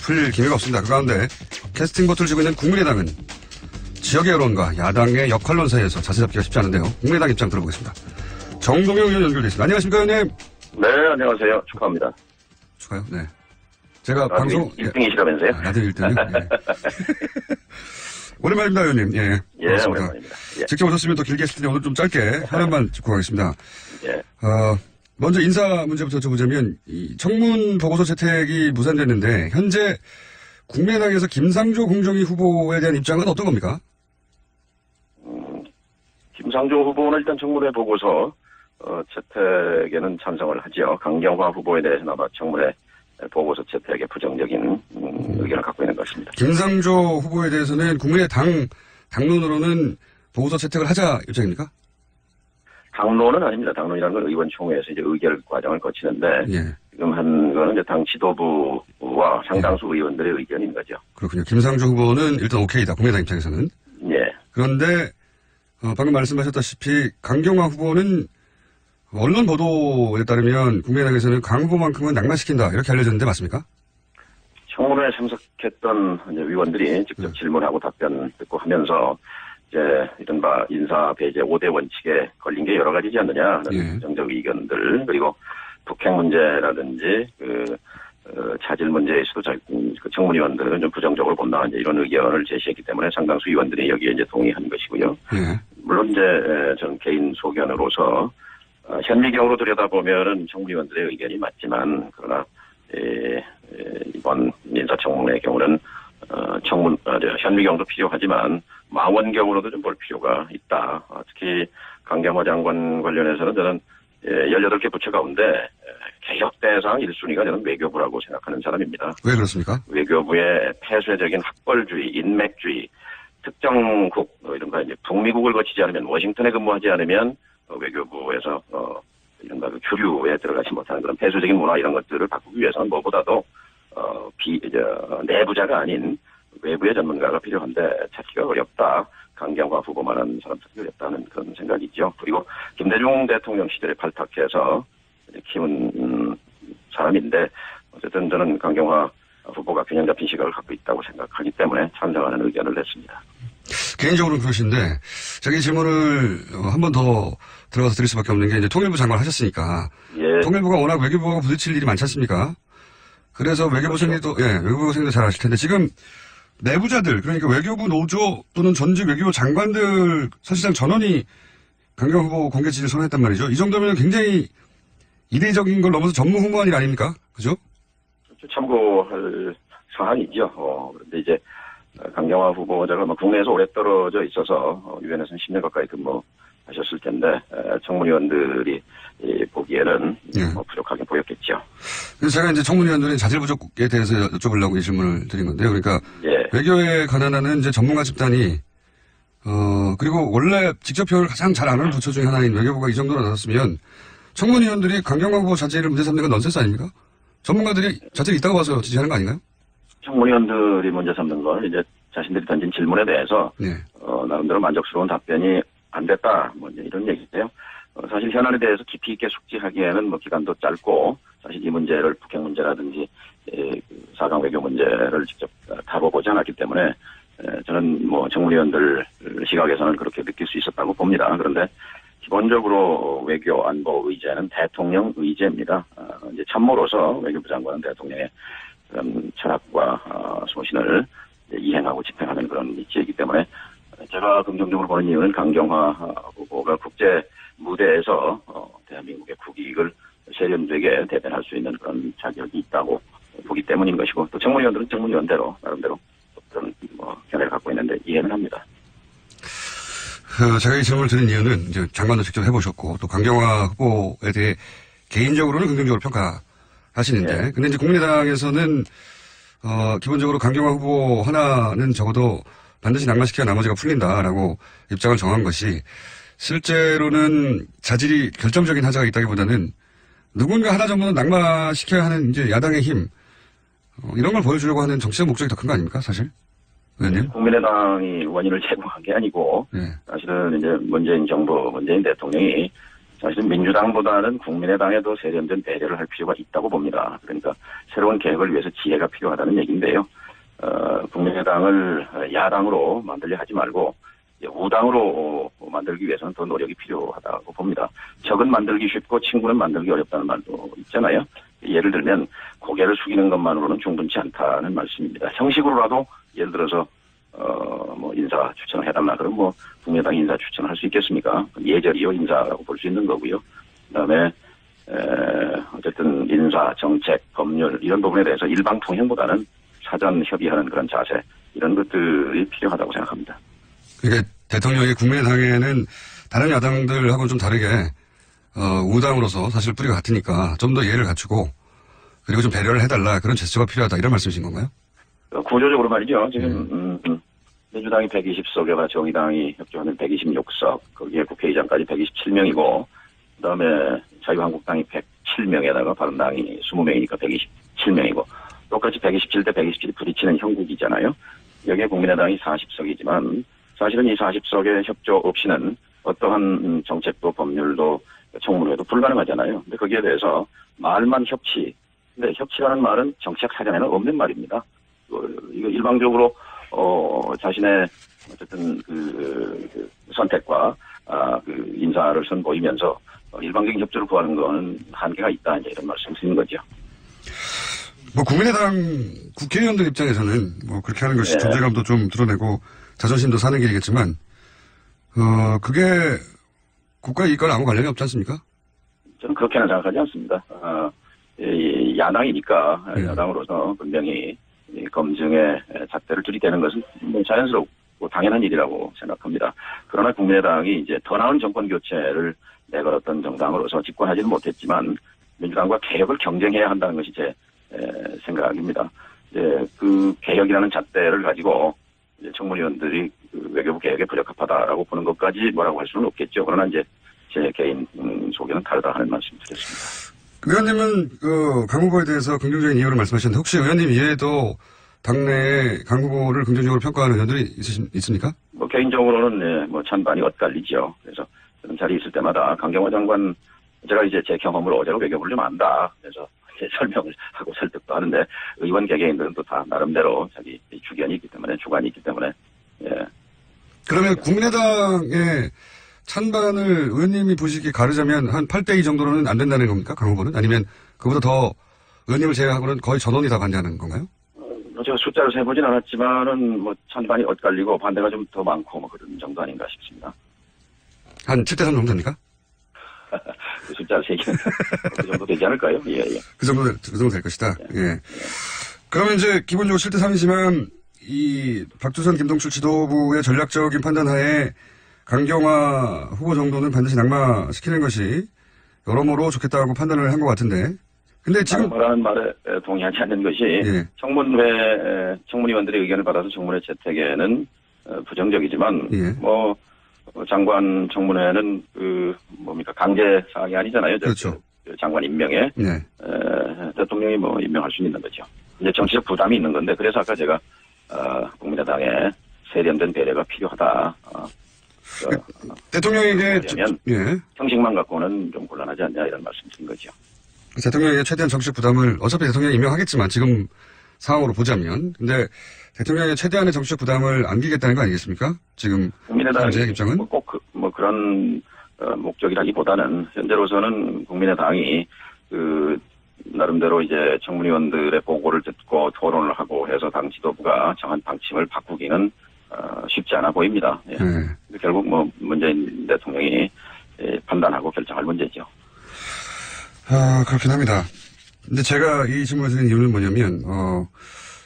풀릴 기미가 없습니다. 그 가운데 캐스팅 보트를 쥐고 있는 국민의당은 지역의 여론과 야당의 역할론 사이에서 자세 잡기가 쉽지 않은데요. 국민의당 입장 들어보겠습니다. 정동영 의원 연결되어 있습니다. 안녕하십니까, 의원님? 네, 안녕하세요. 축하합니다. 축하요. 네. 제가 라디오 방송 1등이시라면서요? 라디오 1등이요. 예. 오랜만입니다, 의원님. 예. 예, 반갑습니다. 오랜만입니다. 예. 직접 오셨으면 더 길게 했을 텐데 오늘 좀 짧게 하나만 짚고 가겠습니다. 예. 먼저 인사 문제부터 여쭤보자면 이 청문 보고서 채택이 무산됐는데 현재 국민의당에서 김상조 공정위 후보에 대한 입장은 어떤 겁니까? 김상조 후보는 일단 청문회 보고서 채택에는 찬성을 하지요. 강경화 후보에 대해서는 아마 청문회 보고서 채택에 부정적인 의견을 갖고 있는 것 같습니다. 김상조 후보에 대해서는 국민의당 당론으로는 보고서 채택을 하자 입장입니까? 당론은 아닙니다. 당론이라는 건 의원총회에서 이제 의결 과정을 거치는데 예. 지금 한 거는 이제 당 지도부와 상당수 의원들의 의견인 거죠. 그렇군요. 김상조 후보는 일단 오케이다. 국민의당 입장에서는. 예. 그런데 방금 말씀하셨다시피 강경화 후보는 언론 보도에 따르면 국민의당에서는 강 후보만큼은 낙마시킨다 이렇게 알려졌는데 맞습니까? 청문회에 참석했던 이제 위원들이 직접 질문하고 답변 듣고 하면서 이제 이른바 인사 배제 5대 원칙에 걸린 게 여러 가지지 않느냐 하는 부정적 의견들 그리고 북핵 문제라든지 자질 문제에 있어서 그 청문위원들은 좀 부정적으로 본다 이제 이런 의견을 제시했기 때문에 상당수 위원들이 여기에 이제 동의한 것이고요. 물론 이제 전 개인 소견으로서 현미경으로 들여다보면은 청문위원들의 의견이 맞지만 그러나 이번 인사청문회의 경우는 현미경도 필요하지만 망원경으로도 좀 볼 필요가 있다. 특히 강경화 장관 관련해서는 저는 18개 부처 가운데 개혁 대상 1순위가 저는 외교부라고 생각하는 사람입니다. 왜 그렇습니까? 외교부의 폐쇄적인 학벌주의, 인맥주의, 특정국 이른바 이제 북미국을 거치지 않으면 워싱턴에 근무하지 않으면 외교부에서 이른바 그 주류에 들어가지 못하는 그런 폐쇄적인 문화 이런 것들을 바꾸기 위해서는 무엇보다도 내부자가 아닌 외부의 전문가가 필요한데 찾기가 어렵다. 강경화 후보만한 사람 찾기 어렵다는 그런 생각이죠. 그리고 김대중 대통령 시절에 발탁해서 키운 사람인데 어쨌든 저는 강경화 후보가 균형 잡힌 시각을 갖고 있다고 생각하기 때문에 찬성하는 의견을 냈습니다. 개인적으로는 그러신데 저기 질문을 한 번 더 들어가서 드릴 수밖에 없는 게 이제 통일부 장관 하셨으니까 통일부가 워낙 외교부하고 부딪힐 일이 많지 않습니까? 그래서 외교부생님도 외교부생도 잘 아실 텐데 지금 내부자들 그러니까 외교부 노조 또는 전직 외교부 장관들 사실상 전원이 강경 후보 공개 지지를 선언했단 말이죠. 이 정도면 굉장히 이례적인 걸 넘어서 전무후무한 일 아닙니까? 그죠? 참고할 사안이죠. 그런데 이제 강경화 후보자가 국내에서 오래 떨어져 있어서 유엔에서는 10년 가까이 근무하셨을 텐데 청문위원들이 보기에는 부족하게 보였겠죠. 그래서 제가 이제 청문위원들의 자질 부족에 대해서 여쭤보려고 이 질문을 드린 건데요. 그러니까 외교에 관한하는 이제 전문가 집단이 그리고 원래 직접 표현을 가장 잘 아는 부처 중에 하나인 외교부가 이 정도로 나섰으면 청문위원들이 강경화 후보 자질을 문제 삼는 건 넌센스 아닙니까? 전문가들이 자질이 있다고 봐서 지지하는 거 아닌가요? 청문위원들이 문제 삼는 건 이제 자신들이 던진 질문에 대해서 나름대로 만족스러운 답변이 안 됐다 이제 이런 얘기인데요. 사실 현안에 대해서 깊이 있게 숙지하기에는 기간도 짧고 사실 이 문제를 북핵 문제라든지 4강 외교 문제를 직접 다뤄보지 않았기 때문에 저는 청문위원들 시각에서는 그렇게 느낄 수 있었다고 봅니다. 그런데 기본적으로 외교 안보 의제는 대통령 의제입니다. 이제 참모로서 외교부 장관은 대통령의 그런 철학과 소신을 이행하고 집행하는 그런 위치이기 때문에 제가 긍정적으로 보는 이유는 강경화 후보가 국제 무대에서 대한민국의 국익을 세련되게 대변할 수 있는 그런 자격이 있다고 보기 때문인 것이고 또 청문위원들은 청문위원대로 나름대로 어떤 견해를 갖고 있는데 이해는 합니다. 제가 이 질문을 드린 이유는 이제 장관도 직접 해보셨고 또 강경화 후보에 대해 개인적으로는 긍정적으로 평가하시는데 근데 이제 국민의당에서는 기본적으로 강경화 후보 하나는 적어도 반드시 낙마시켜야 나머지가 풀린다라고 입장을 정한 것이 실제로는 자질이 결정적인 하자가 있다기보다는 누군가 하나 정도는 낙마시켜야 하는 이제 야당의 힘 이런 걸 보여주려고 하는 정치적 목적이 더 큰 거 아닙니까 사실? 의원님? 국민의당이 원인을 제공한 게 아니고 사실은 이제 문재인 정부, 문재인 대통령이 사실은 민주당보다는 국민의당에 더 세련된 배려를 할 필요가 있다고 봅니다. 그러니까 새로운 계획을 위해서 지혜가 필요하다는 얘기인데요. 국민의당을 야당으로 만들려 하지 말고 우당으로 만들기 위해서는 더 노력이 필요하다고 봅니다. 적은 만들기 쉽고 친구는 만들기 어렵다는 말도 있잖아요. 예를 들면 고개를 숙이는 것만으로는 충분치 않다는 말씀입니다. 형식으로라도 예를 들어서 인사 추천을 해달라 그러면 국민의당 인사 추천을 할 수 있겠습니까? 예절이요 인사라고 볼 수 있는 거고요. 그다음에 어쨌든 인사, 정책, 법률 이런 부분에 대해서 일방통행보다는 사전 협의하는 그런 자세 이런 것들이 필요하다고 생각합니다. 그러니까 대통령이 국민의당에는 다른 야당들하고는 좀 다르게 우당으로서 사실 뿌리가 같으니까 좀 더 예를 갖추고 그리고 좀 배려를 해달라 그런 제스처가 필요하다 이런 말씀이신 건가요? 구조적으로 말이죠. 지금 민주당이 120석에다 정의당이 협조하는 126석 거기에 국회의장까지 127명이고 그다음에 자유한국당이 107명에다가 바른당이 20명이니까 127명이고 똑같이 127대 127이 부딪히는 형국이잖아요. 여기에 국민의당이 40석이지만 사실은 이 40석의 협조 없이는 어떠한 정책도 법률도 청문회도 불가능하잖아요. 근데 거기에 대해서 말만 협치. 근데 협치라는 말은 정책 사전에는 없는 말입니다. 이거 일방적으로 자신의 어쨌든 그 선택과 그 인사를 선보이면서 일방적인 협조를 구하는 거는 한계가 있다, 이제 이런 말씀드린 거죠. 뭐 국민의당 국회의원들 입장에서는 뭐 그렇게 하는 것이 존재감도 좀 드러내고 자존심도 사는 길이겠지만 그게 국가 이익과는 아무 관련이 없지 않습니까? 저는 그렇게는 생각하지 않습니다. 야당이니까 야당으로서 분명히 이 검증의 잣대를 들이대는 것은 뭐 자연스럽고 당연한 일이라고 생각합니다. 그러나 국민의당이 이제 더 나은 정권 교체를 내걸었던 정당으로서 집권하지는 못했지만 민주당과 개혁을 경쟁해야 한다는 것이 제 생각입니다. 이제 그 개혁이라는 잣대를 가지고 이제 청문위원들이 그 외교부 개혁에 부적합하다라고 보는 것까지 뭐라고 할 수는 없겠죠. 그러나 이제 제 개인 소견은 다르다 하는 말씀 드렸습니다. 의원님은 강 후보에 대해서 긍정적인 이유를 말씀하셨는데 혹시 의원님 이외에도 당내에 강 후보를 긍정적으로 평가하는 의원들이 있습니까? 뭐 개인적으로는 뭐 찬반이 엇갈리죠. 그래서 저는 자리에 있을 때마다 강경화 장관 제가 이제 제 경험을 어제로 외교부를 좀 안다. 그래서 설명을 하고 설득도 하는데 의원 개개인들은 또 다 나름대로 자기 주견이 있기 때문에 주관이 있기 때문에 그러면 국민의당의 찬반을 의원님이 보시기에 가르자면 한 8대2 정도로는 안 된다는 겁니까? 강 후보는? 아니면 그보다 더 의원님을 제외하고는 거의 전원이 다 반대하는 건가요? 제가 숫자를 세보진 않았지만은 뭐 찬반이 엇갈리고 반대가 좀 더 많고 뭐 그런 정도 아닌가 싶습니다. 한 7대3 정도 됩니까? 그 숫자를 세기는 그 정도 되지 않을까요? 예. 그 정도 될 것이다. 예. 그러면 이제 기본적으로 7대3이지만 이 박주선 김동출 지도부의 전략적인 판단하에 강경화 후보 정도는 반드시 낙마시키는 것이 여러모로 좋겠다고 판단을 한 것 같은데. 근데 지금 말하는 말에 동의하지 않는 것이 청문위원들의 의견을 받아서 청문회 채택에는 부정적이지만 뭐 장관 청문회는 강제 사항이 아니잖아요. 그렇죠. 장관 임명에 대통령이 뭐 임명할 수 있는 거죠. 이제 정치적 부담이 있는 건데 그래서 아까 제가 국민의당에 세련된 배려가 필요하다. 대통령에게 형식만 갖고는 좀 곤란하지 않냐 이런 말씀드린 거죠. 대통령에게 최대한 정치적 부담을 어차피 대통령이 임명하겠지만 지금 상황으로 보자면 근데 대통령의 최대한의 정치적 부담을 안기겠다는 거 아니겠습니까? 지금 국민의당의 입장은 꼭 그런 목적이라기보다는 현재로서는 국민의당이 나름대로 이제 청문위원들의 보고를 듣고 토론을 하고 해서 당 지도부가 정한 방침을 바꾸기는 쉽지 않아 보입니다. 결국 문재인 대통령이 판단하고 결정할 문제죠. 그렇긴 합니다. 근데 제가 이 질문을 드린 이유는 뭐냐면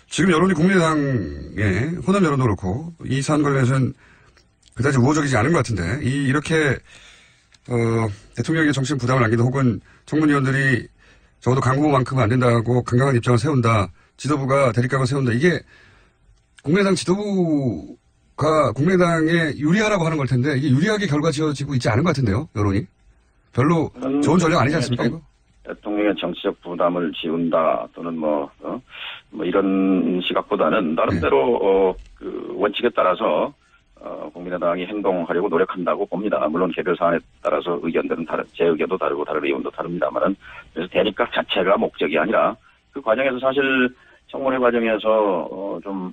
지금 여론이 국민의당의 호남 여론도 그렇고 이 사안 관련해서는 그다지 우호적이지 않은 것 같은데 이렇게 대통령에게 정치적 부담을 안기다 혹은 청문위원들이 적어도 강 후보만큼은 안 된다고 강경한 입장을 세운다. 지도부가 대립각을 세운다. 이게 국민의당 지도부가 국민의당에 유리하라고 하는 걸 텐데 이게 유리하게 결과 지어지고 있지 않은 것 같은데요. 여론이. 별로 좋은 전략 아니지 않습니까? 이거? 대통령의 정치적 부담을 지운다 또는 이런 시각보다는 나름대로 그 원칙에 따라서 국민의당이 행동하려고 노력한다고 봅니다. 물론 개별 사안에 따라서 의견들은 제 의견도 다르고 다른 의원도 다릅니다만은 그래서 대립각 자체가 목적이 아니라 그 과정에서 사실 청문회 과정에서 좀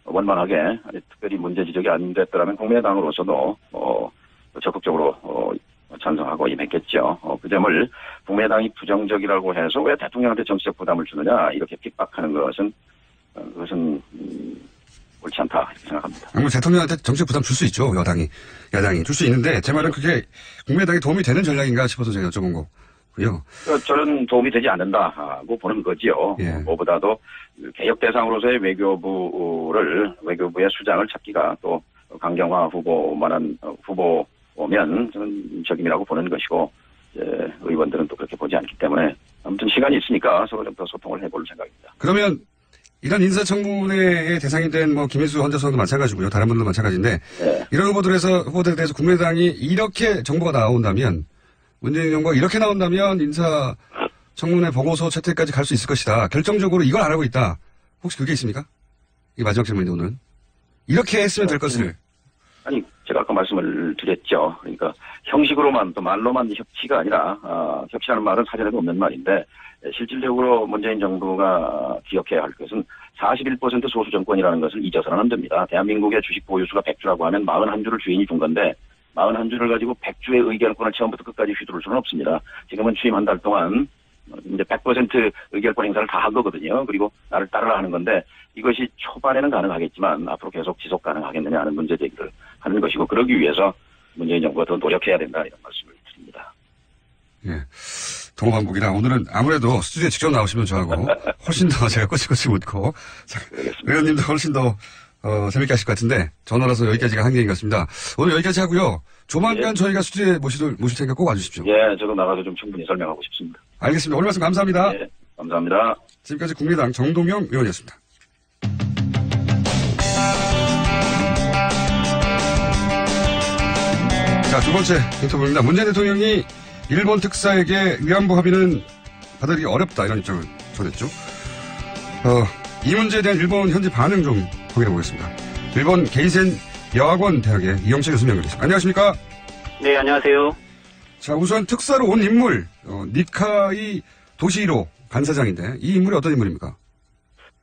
원만하게 특별히 문제 지적이 안 됐더라면 국민의당으로서도 적극적으로 찬성하고 임했겠죠. 그 점을 국민의당이 부정적이라고 해서 왜 대통령한테 정치적 부담을 주느냐 이렇게 핍박하는 그것은 옳지 않다 이렇게 생각합니다. 대통령한테 정치적 부담 줄 수 있죠. 야당이 줄 수 있는데 제 말은 그게 국민의당에 도움이 되는 전략인가 싶어서 제가 여쭤본 거고요. 저는 도움이 되지 않는다고 보는 거지요. 무엇보다도 개혁 대상으로서의 외교부의 수장을 찾기가 또 강경화 후보만한 후보면 저는 적임이라고 보는 것이고 의원들은 또 그렇게 보지 않기 때문에 아무튼 시간이 있으니까 서로 좀 더 소통을 해볼 생각입니다. 그러면 이런 인사청문회의 대상이 된 김인수 헌재소장도 마찬가지고요. 다른 분들도 마찬가지인데 이런 후보들에 대해서 국민의당이 이렇게 정보가 나온다면 문재인 정부가 이렇게 나온다면 인사청문회 보고서 채택까지 갈 수 있을 것이다. 결정적으로 이걸 안 하고 있다. 혹시 그게 있습니까? 이게 마지막 질문인데 오늘은. 이렇게 했으면 될 것을. 아니 제가 아까 말씀을 드렸죠. 그러니까 형식으로만 또 말로만 협치가 아니라 협치라는 말은 사전에도 없는 말인데 실질적으로 문재인 정부가 기억해야 할 것은 41% 소수 정권이라는 것을 잊어서는 안 됩니다. 대한민국의 주식 보유수가 100주라고 하면 41주를 주인이 준 건데 41주를 가지고 100주의 의결권을 처음부터 끝까지 휘두를 수는 없습니다. 지금은 취임 한 달 동안 이제 100% 의결권 행사를 다 한 거거든요. 그리고 나를 따르라 하는 건데 이것이 초반에는 가능하겠지만 앞으로 계속 지속 가능하겠느냐 하는 문제 제기를 하는 것이고 그러기 위해서 문재인 정부가 더 노력해야 된다 이런 말씀을 드립니다. 예. 동반복이라 오늘은 아무래도 스튜디오에 직접 나오시면 저하고 훨씬 더 제가 꼬치꼬치 묻고 의원님도 훨씬 더 재밌게 하실 것 같은데 전화라서 여기까지가 한계인 것 같습니다. 오늘 여기까지 하고요. 조만간 저희가 스튜디오에 모실 테니까 꼭 와주십시오. 예, 저도 나가서 좀 충분히 설명하고 싶습니다. 알겠습니다. 오늘 말씀 감사합니다. 예, 감사합니다. 지금까지 국민의당 정동영 의원이었습니다. 자, 두 번째 인터뷰입니다. 문재인 대통령이 일본 특사에게 위안부 합의는 받아들이기 어렵다 이런 입장을 전했죠. 이 문제에 대한 일본 현지 반응 좀 확인해 보겠습니다. 일본 게이센 여학원 대학의 이영채 교수님 연결했습니다. 안녕하십니까? 네, 안녕하세요. 자, 우선 특사로 온 인물 니카이 도시히로 간사장인데 이 인물이 어떤 인물입니까?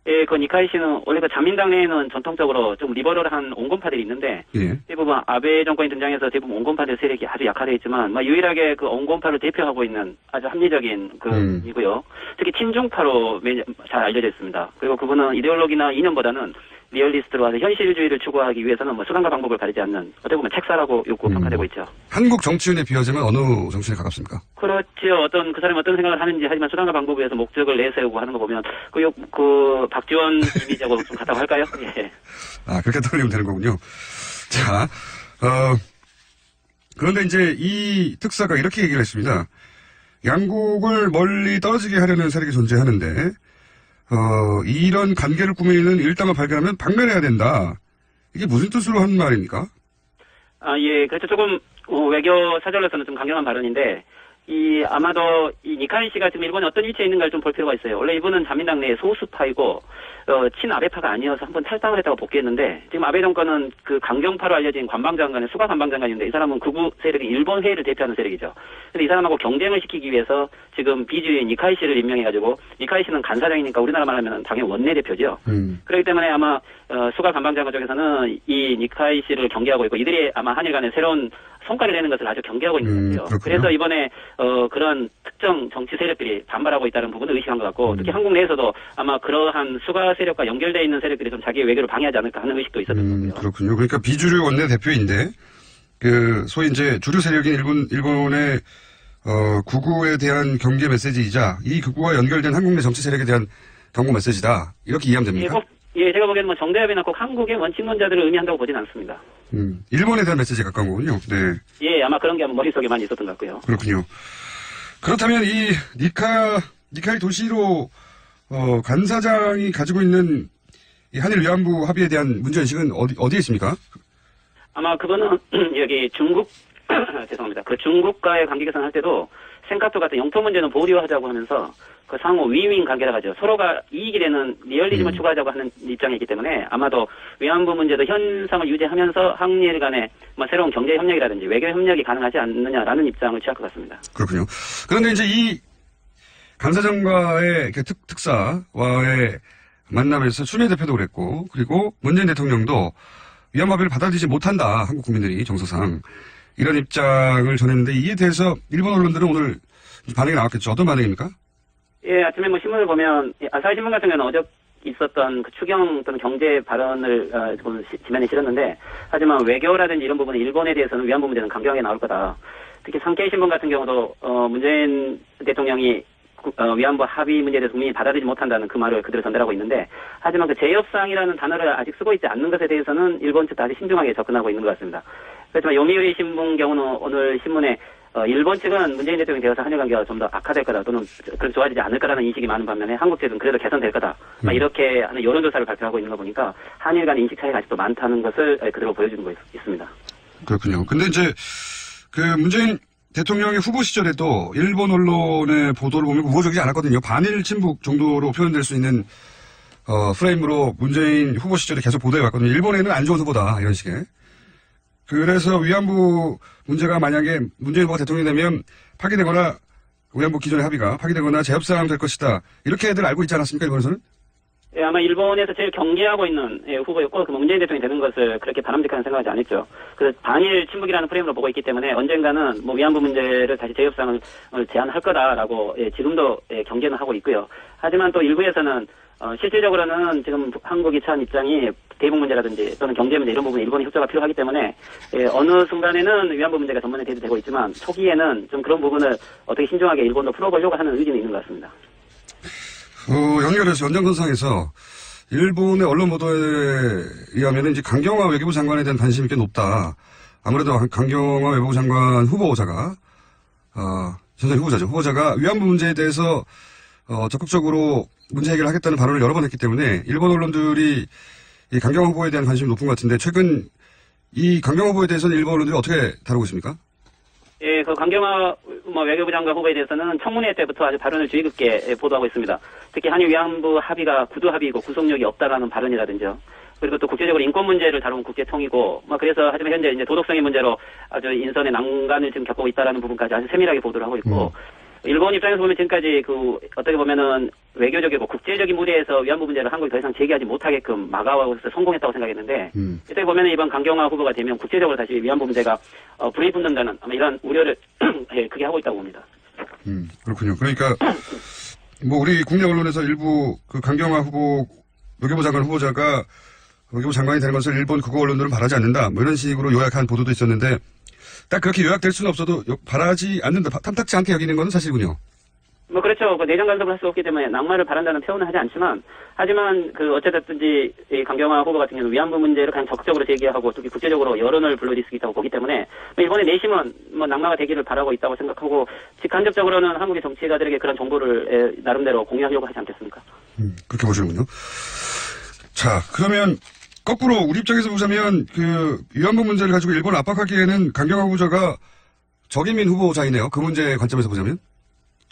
예, 그 니카이 씨는 원래 그 자민당 내에는 전통적으로 좀 리버럴한 온건파들이 있는데 예. 대부분 아베 정권이 등장해서 대부분 온건파들 세력이 아주 약화되어 있지만 유일하게 그 온건파를 대표하고 있는 아주 합리적인 이고요. 특히 친중파로 잘 알려져 있습니다. 그리고 그분은 이데올로기나 이념보다는 리얼리스트로 와서 현실주의를 추구하기 위해서는 수단과 방법을 가리지 않는 어떻게 보면 책사라고 평가되고 있죠. 한국 정치인에 비하자면 어느 정치인에 가깝습니까? 그렇죠. 그 사람이 어떤 생각을 하는지 하지만 수단과 방법에 의해서 목적을 내세우고 하는 거 보면 그 박지원 이미지하고 좀 같다고 할까요? 예. 아, 그렇게 떠올리면 되는 거군요. 자, 그런데 이제 이 특사가 이렇게 얘기를 했습니다. 양국을 멀리 떨어지게 하려는 세력이 존재하는데 이런 관계를 꾸미는 일당을 발견하면 박멸해야 된다. 이게 무슨 뜻으로 한 말입니까? 아, 예. 그렇죠. 조금 외교 사절로서는 좀 강경한 발언인데 아마도 이 니카이 씨가 지금 일본에 어떤 위치에 있는가를 좀 볼 필요가 있어요. 원래 이분은 자민당 내의 소수파이고 친아베파가 아니어서 한번 탈당을 했다고 복귀했는데 지금 아베 정권은 그 강경파로 알려진 관방장관의 수가 관방장관인데 이 사람은 극우 세력인 일본회를 대표하는 세력이죠. 근데 이 사람하고 경쟁을 시키기 위해서 지금 비주류인 니카이 씨를 임명해가지고 니카이 씨는 간사장이니까 우리나라 말하면 당연히 원내대표죠. 그렇기 때문에 아마 수가 관방장관 쪽에서는 이 니카이 씨를 경계하고 있고 이들이 아마 한일 간에 새로운 성과를 내는 것을 아주 경계하고 있는 것 같아요. 그래서 이번에 그런 특정 정치 세력들이 반발하고 있다는 부분을 의식한 것 같고 특히 한국 내에서도 아마 그러한 수가 세력과 연결되어 있는 세력들이 좀 자기의 외교를 방해하지 않을까 하는 의식도 있었던 거고요. 그렇군요. 그러니까 비주류 원내대표인데 소위 이제 주류 세력인 일본의 극우에 대한 경계 메시지이자 이 극우와 연결된 한국 내 정치 세력에 대한 경고 메시지다. 이렇게 이해하면 됩니까? 예, 제가 보기에는 정대협이나 꼭 한국의 원칙론자들을 의미한다고 보진 않습니다. 일본에 대한 메시지에 가까운 거군요. 네. 예, 아마 그런 게 머릿속에 많이 있었던 것 같고요. 그렇군요. 그렇다면 이 니카이 도시히로 간사장이 가지고 있는 이 한일 위안부 합의에 대한 문제의식은 어디에 있습니까? 아마 그거는 여기 중국 죄송합니다. 그 중국과의 관계 개선할 때도 생카토 같은 영토 문제는 보류하자고 하면서 그 상호 윈윈 관계라고 하죠. 서로가 이익이 되는 리얼리즘을 추구하자고 하는 입장이기 때문에 아마도 위안부 문제도 현상을 유지하면서 한일 간의 새로운 경제 협력이라든지 외교 협력이 가능하지 않느냐라는 입장을 취할 것 같습니다. 그렇군요. 그런데 이제 이 간사장과의 특사와의 만남에서 추미애 대표도 그랬고 그리고 문재인 대통령도 위안부 합의를 받아들이지 못한다. 한국 국민들이 정서상 이런 입장을 전했는데 이에 대해서 일본 언론들은 오늘 반응이 나왔겠죠. 어떤 반응입니까? 예, 아침에 신문을 보면 아사히 신문 같은 경우는 어제 있었던 그 추경 또는 경제 발언을 지면에 실었는데 하지만 외교라든지 이런 부분은 일본에 대해서는 위안부 문제는 강경하게 나올 거다. 특히 산케이 신문 같은 경우도 문재인 대통령이 위안부 합의 문제에 대해서 국민이 받아들이지 못한다는 그 말을 그대로 전달하고 있는데 하지만 그 재협상이라는 단어를 아직 쓰고 있지 않는 것에 대해서는 일본 측도 아주 신중하게 접근하고 있는 것 같습니다. 그렇지만 요미우리 신문 경우는 오늘 신문에 일본 측은 문재인 대통령이 되어서 한일 관계가 좀 더 악화될 거다 또는 그렇게 좋아지지 않을 거라는 인식이 많은 반면에 한국 측은 그래도 개선될 거다. 이렇게 하는 여론조사를 발표하고 있는 거 보니까 한일 간 인식 차이가 아직도 많다는 것을 그대로 보여주는 거 있습니다. 그렇군요. 근데 이제 그 문재인 대통령의 후보 시절에도 일본 언론의 보도를 보면 우호적이지 않았거든요. 반일 친북 정도로 표현될 수 있는 프레임으로 문재인 후보 시절에 계속 보도해 왔거든요. 일본에는 안 좋은 후보다 이런 식의. 그래서 위안부 문제가 만약에 문재인 후보가 대통령이 되면 파기되거나 위안부 기존의 합의가 파기되거나 재협상 될 것이다. 이렇게들 알고 있지 않았습니까, 일본에서는? 예, 아마 일본에서 제일 경계하고 있는 후보였고, 그 문재인 대통령이 되는 것을 그렇게 바람직하게 생각하지 않았죠. 그래서 반일 친북이라는 프레임으로 보고 있기 때문에 언젠가는 뭐 위안부 문제를 다시 재협상을 제안할 거다라고 지금도 경계는 하고 있고요. 하지만 또 일부에서는 실질적으로는 지금 한국이 처한 입장이 대북 문제라든지 또는 경제 문제 이런 부분에 일본의 협조가 필요하기 때문에 어느 순간에는 위안부 문제가 전면에 대두되고 있지만 초기에는 좀 그런 부분을 어떻게 신중하게 일본도 풀어보려고 하는 의지는 있는 것 같습니다. 연결해서 연장선상에서 일본의 언론 보도에 의하면 이제 강경화 외교부 장관에 대한 관심이 꽤 높다. 아무래도 강경화 외교부 장관 후보자가 전선 후보자죠. 후보자가 위안부 문제에 대해서 적극적으로 문제 해결을 하겠다는 발언을 여러 번 했기 때문에 일본 언론들이 이 강경화 후보에 대한 관심이 높은 것 같은데 최근 이 강경화 후보에 대해서는 일본 언론들이 어떻게 다루고 있습니까? 예, 그 강경화 외교부 장관 후보에 대해서는 청문회 때부터 아주 발언을 주의 깊게 보도하고 있습니다. 특히 한일 위안부 합의가 구두 합의이고 구속력이 없다라는 발언이라든지요. 그리고 또 국제적으로 인권 문제를 다루는 국제통이고, 그래서 하지만 현재 이제 도덕성의 문제로 아주 인선의 난간을 지금 겪고 있다라는 부분까지 아주 세밀하게 보도를 하고 있고, 일본 입장에서 보면 지금까지 어떻게 보면은 외교적이고 국제적인 무대에서 위안부 문제를 한국이 더 이상 제기하지 못하게끔 막아서 성공했다고 생각했는데, 이때 보면은 이번 강경화 후보가 되면 국제적으로 다시 위안부 문제가 불이 붙는다는 아마 이런 우려를 크게 하고 있다고 봅니다. 그렇군요. 그러니까 우리 국내 언론에서 일부 그 강경화 후보 외교부 장관 후보자가 외교부 장관이 되는 것을 일본 국어 언론들은 바라지 않는다. 이런 식으로 요약한 보도도 있었는데 딱 그렇게 요약될 수는 없어도 바라지 않는다. 탐탁지 않게 여기는 건 사실군요. 그렇죠. 내정 간섭을 할 수 없기 때문에 낙마를 바란다는 표현은 하지 않지만, 하지만 어찌됐든지 이 강경화 후보 같은 경우는 위안부 문제를 가장 적극적으로 제기하고 특히 국제적으로 여론을 불러일으킬 수 있다고 보기 때문에 일본의 내심은 낙마가 되기를 바라고 있다고 생각하고, 직간접적으로는 한국의 정치가들에게 그런 정보를 나름대로 공유하려고 하지 않겠습니까? 그렇게 보시는군요. 자, 그러면 거꾸로 우리 입장에서 보자면 위안부 문제를 가지고 일본을 압박하기에는 강경화 후보자가 적임인 후보자이네요. 그 문제 관점에서 보자면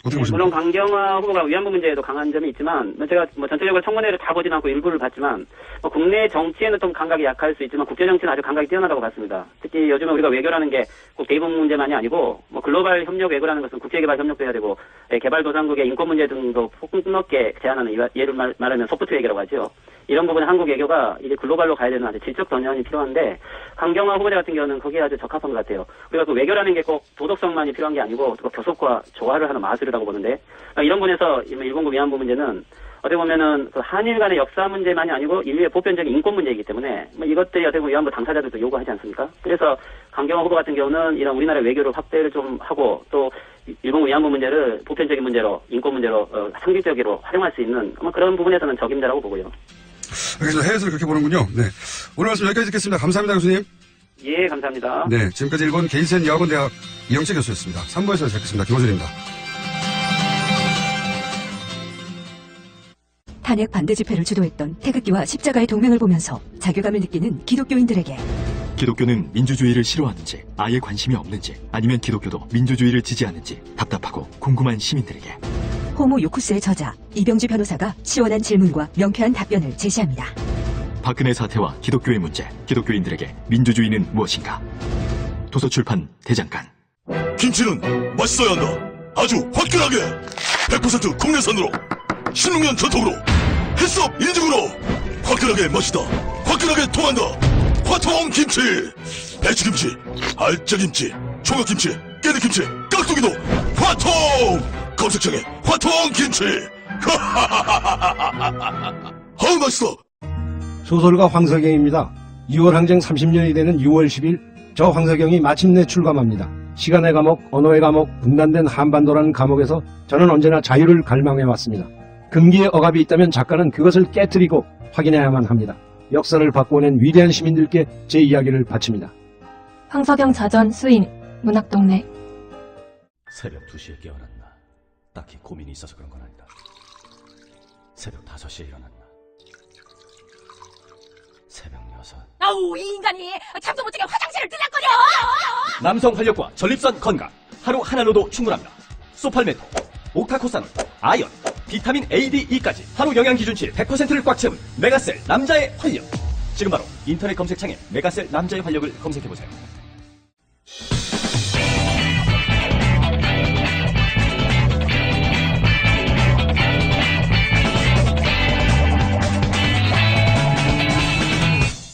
어떻게 보십니까? 물론 강경화 후보가 위안부 문제에도 강한 점이 있지만, 제가 전체적으로 청문회를 다 보진 않고 일부를 봤지만, 국내 정치에는 좀 감각이 약할 수 있지만 국제 정치는 아주 감각이 뛰어나다고 봤습니다. 특히 요즘에 우리가 외교라는 게 꼭 대북 문제만이 아니고 글로벌 협력 외교라는 것은 국제개발 협력도 해야 되고, 개발도상국의 인권 문제 등도 폭넓게 제안하는, 예를 말하면 소프트 외교라고 하죠. 이런 부분에 한국 외교가 이제 글로벌로 가야 되는 아주 질적 전환이 필요한데, 강경화 후보자 같은 경우는 거기에 아주 적합한 것 같아요. 우리가 그 외교라는 게 꼭 도덕성만이 필요한 게 아니고 또 교섭과 조화를 하는 마술이라고 보는데, 이런 부분에서 일본군 위안부 문제는 어떻게 보면은 한일 간의 역사 문제만이 아니고 인류의 보편적인 인권 문제이기 때문에 이것들이 어떻게 보면 위안부 당사자들도 요구하지 않습니까? 그래서 강경화 후보 같은 경우는 이런 우리나라 외교를 확대를 좀 하고, 또 일본 위안부 문제를 보편적인 문제로, 인권 문제로 상징적으로 활용할 수 있는 그런 부분에서는 적임자라고 보고요. 그래서 해외에서 그렇게 보는군요. 네. 오늘 말씀 여기까지 듣겠습니다. 감사합니다, 교수님. 예, 감사합니다. 네, 지금까지 일본 게이센 여학원대학 이영채 교수였습니다. 3부에서 뵙겠습니다. 김호준입니다. 탄핵 반대 집회를 주도했던 태극기와 십자가의 동맹을 보면서 자괴감을 느끼는 기독교인들에게 기독교는 민주주의를 싫어하는지, 아예 관심이 없는지, 아니면 기독교도 민주주의를 지지하는지 답답하고 궁금한 시민들에게 호모 요쿠스의 저자 이병주 변호사가 시원한 질문과 명쾌한 답변을 제시합니다. 박근혜 사태와 기독교의 문제, 기독교인들에게 민주주의는 무엇인가? 도서출판 대장간. 김치는 맛있어야 한다. 아주 화끈하게 100% 국내산으로, 16년 전통으로, 햇섭 인증으로 화끈하게 맛있다. 화끈하게 통한다. 화통 김치, 배추김치, 알짜김치, 총각김치, 깨잎김치, 깍두기도 화통. 검색창에 화통 김치. 아우 맛있어. 소설가 황석영입니다. 6월 항쟁 30년이 되는 6월 10일 저 황석영이 마침내 출감합니다. 시간의 감옥, 언어의 감옥, 분단된 한반도라는 감옥에서 저는 언제나 자유를 갈망해왔습니다. 금기의 억압이 있다면 작가는 그것을 깨뜨리고 확인해야만 합니다. 역사를 바꿔낸 위대한 시민들께 제 이야기를 바칩니다. 황석영 자전 수인 문학동네. 새벽 2시에 깨어났나? 딱히 고민이 있어서 그런 건 아니다. 새벽 5시에 일어났나? 새벽 6. 아우, 이 인간이 잠도 못 자게 화장실을 들락거려. 남성 활력과 전립선 건강 하루 하나로도 충분합니다. 소팔메토, 옥타코산, 아연, 비타민 A, D, E까지 하루 영양 기준치 100%를 꽉 채운 메가셀 남자의 활력. 지금 바로 인터넷 검색창에 메가셀 남자의 활력을 검색해보세요.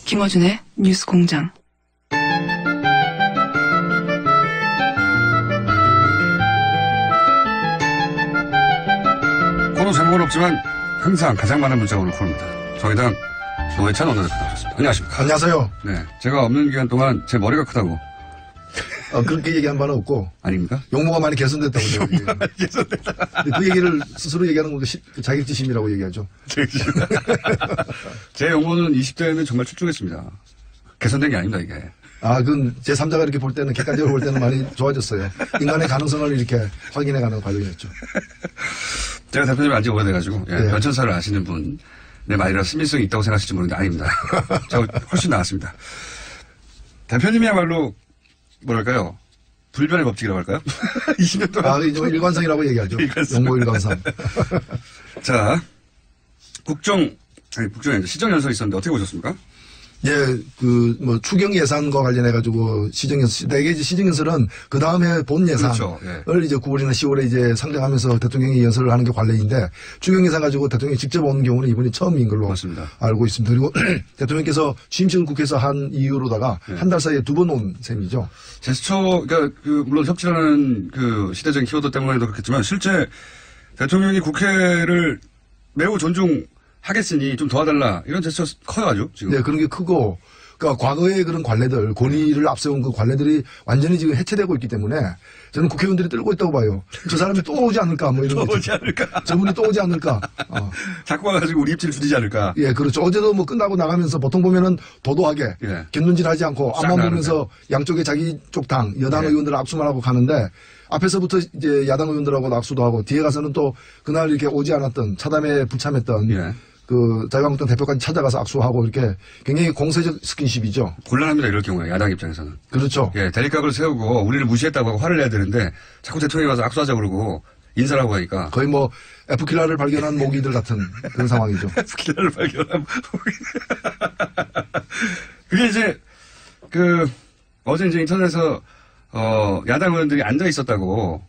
김어준의 뉴스 공장. 코너 제목은 없지만 항상 가장 많은 문자가 오는 코너입니다. 정의당 노회찬 원내대표 나오셨습니다. 안녕하십니까. 안녕하세요. 네, 제가 없는 기간 동안 제 머리가 크다고. 그렇게 얘기한 바는 없고. 아닙니까? 용모가 많이 개선됐다고. 용모가 많이 개선됐다. 그 얘기를 스스로 얘기하는 건 자격지심이라고 얘기하죠. 제 용모는 20대에는 정말 출중했습니다. 개선된 게 아닙니다, 이게. 그건 제3자가 이렇게 볼 때는, 객관적으로 볼 때는 많이 좋아졌어요. 인간의 가능성을 이렇게 확인해가는 과정이었죠. 제가 대표님이 안지 오래돼가지고, 변천사를 아시는 분, 내 말이라 신빙성이 있다고 생각하실지 모르는데 아닙니다. 제가 훨씬 나았습니다. 대표님이야말로, 뭐랄까요, 불변의 법칙이라고 할까요? 20년 동안. 일관성이라고 얘기하죠. 용모 일관성. 자, 국정에 시정연설이 있었는데 어떻게 보셨습니까? 추경 예산과 관련해가지고 대개 시정연설은 그 다음에 본 예산을 그렇죠. 이제 9월이나 10월에 이제 상정하면서 대통령이 연설을 하는 게 관례인데 추경 예산 가지고 대통령이 직접 온 경우는 이번이 처음인 걸로 맞습니다. 알고 있습니다. 그리고 대통령께서 취임식을 국회에서 한 이후로다가 한 달 사이에 2번 온 셈이죠. 제스처, 그러니까 물론 협치라는 그 시대적인 키워드 때문에도 그렇겠지만 실제 대통령이 국회를 매우 존중하겠으니 좀 도와달라 이런 제스처 커요 아주 지금. 네, 그런 게 크고, 그러니까 과거의 그런 관례들, 권위를 앞세운 그 관례들이 완전히 지금 해체되고 있기 때문에 저는 국회의원들이 떨고 있다고 봐요. 저 사람이 또 오지 않을까, 뭐 이런 거. 또 오지 않을까. 저분이 또 오지 않을까. 자꾸 와가지고 우리 입질 줄이지 않을까. 예, 그렇죠. 어제도 뭐 끝나고 나가면서 보통 보면은 도도하게 곁눈질 하지 않고 앞만 보면서 양쪽에 자기 쪽 당, 여당 의원들 악수만 하고 가는데 앞에서부터 이제 야당 의원들하고 악수도 하고 뒤에 가서는 또 그날 이렇게 오지 않았던 차담에 불참했던 그 자유한국당 대표까지 찾아가서 악수하고 이렇게 굉장히 공세적 스킨십이죠. 곤란합니다 이럴 경우에 야당 입장에서는. 그렇죠. 예, 대립각을 세우고 우리를 무시했다고 하고 화를 내야 되는데 자꾸 대통령이 와서 악수하자고 그러고 인사라고 하니까. 거의 뭐 F킬러를 발견한 모기들 같은 그런 상황이죠. F킬러를 발견한 모기. 그게 이제 어제 이제 인터넷에서 야당 의원들이 앉아 있었다고.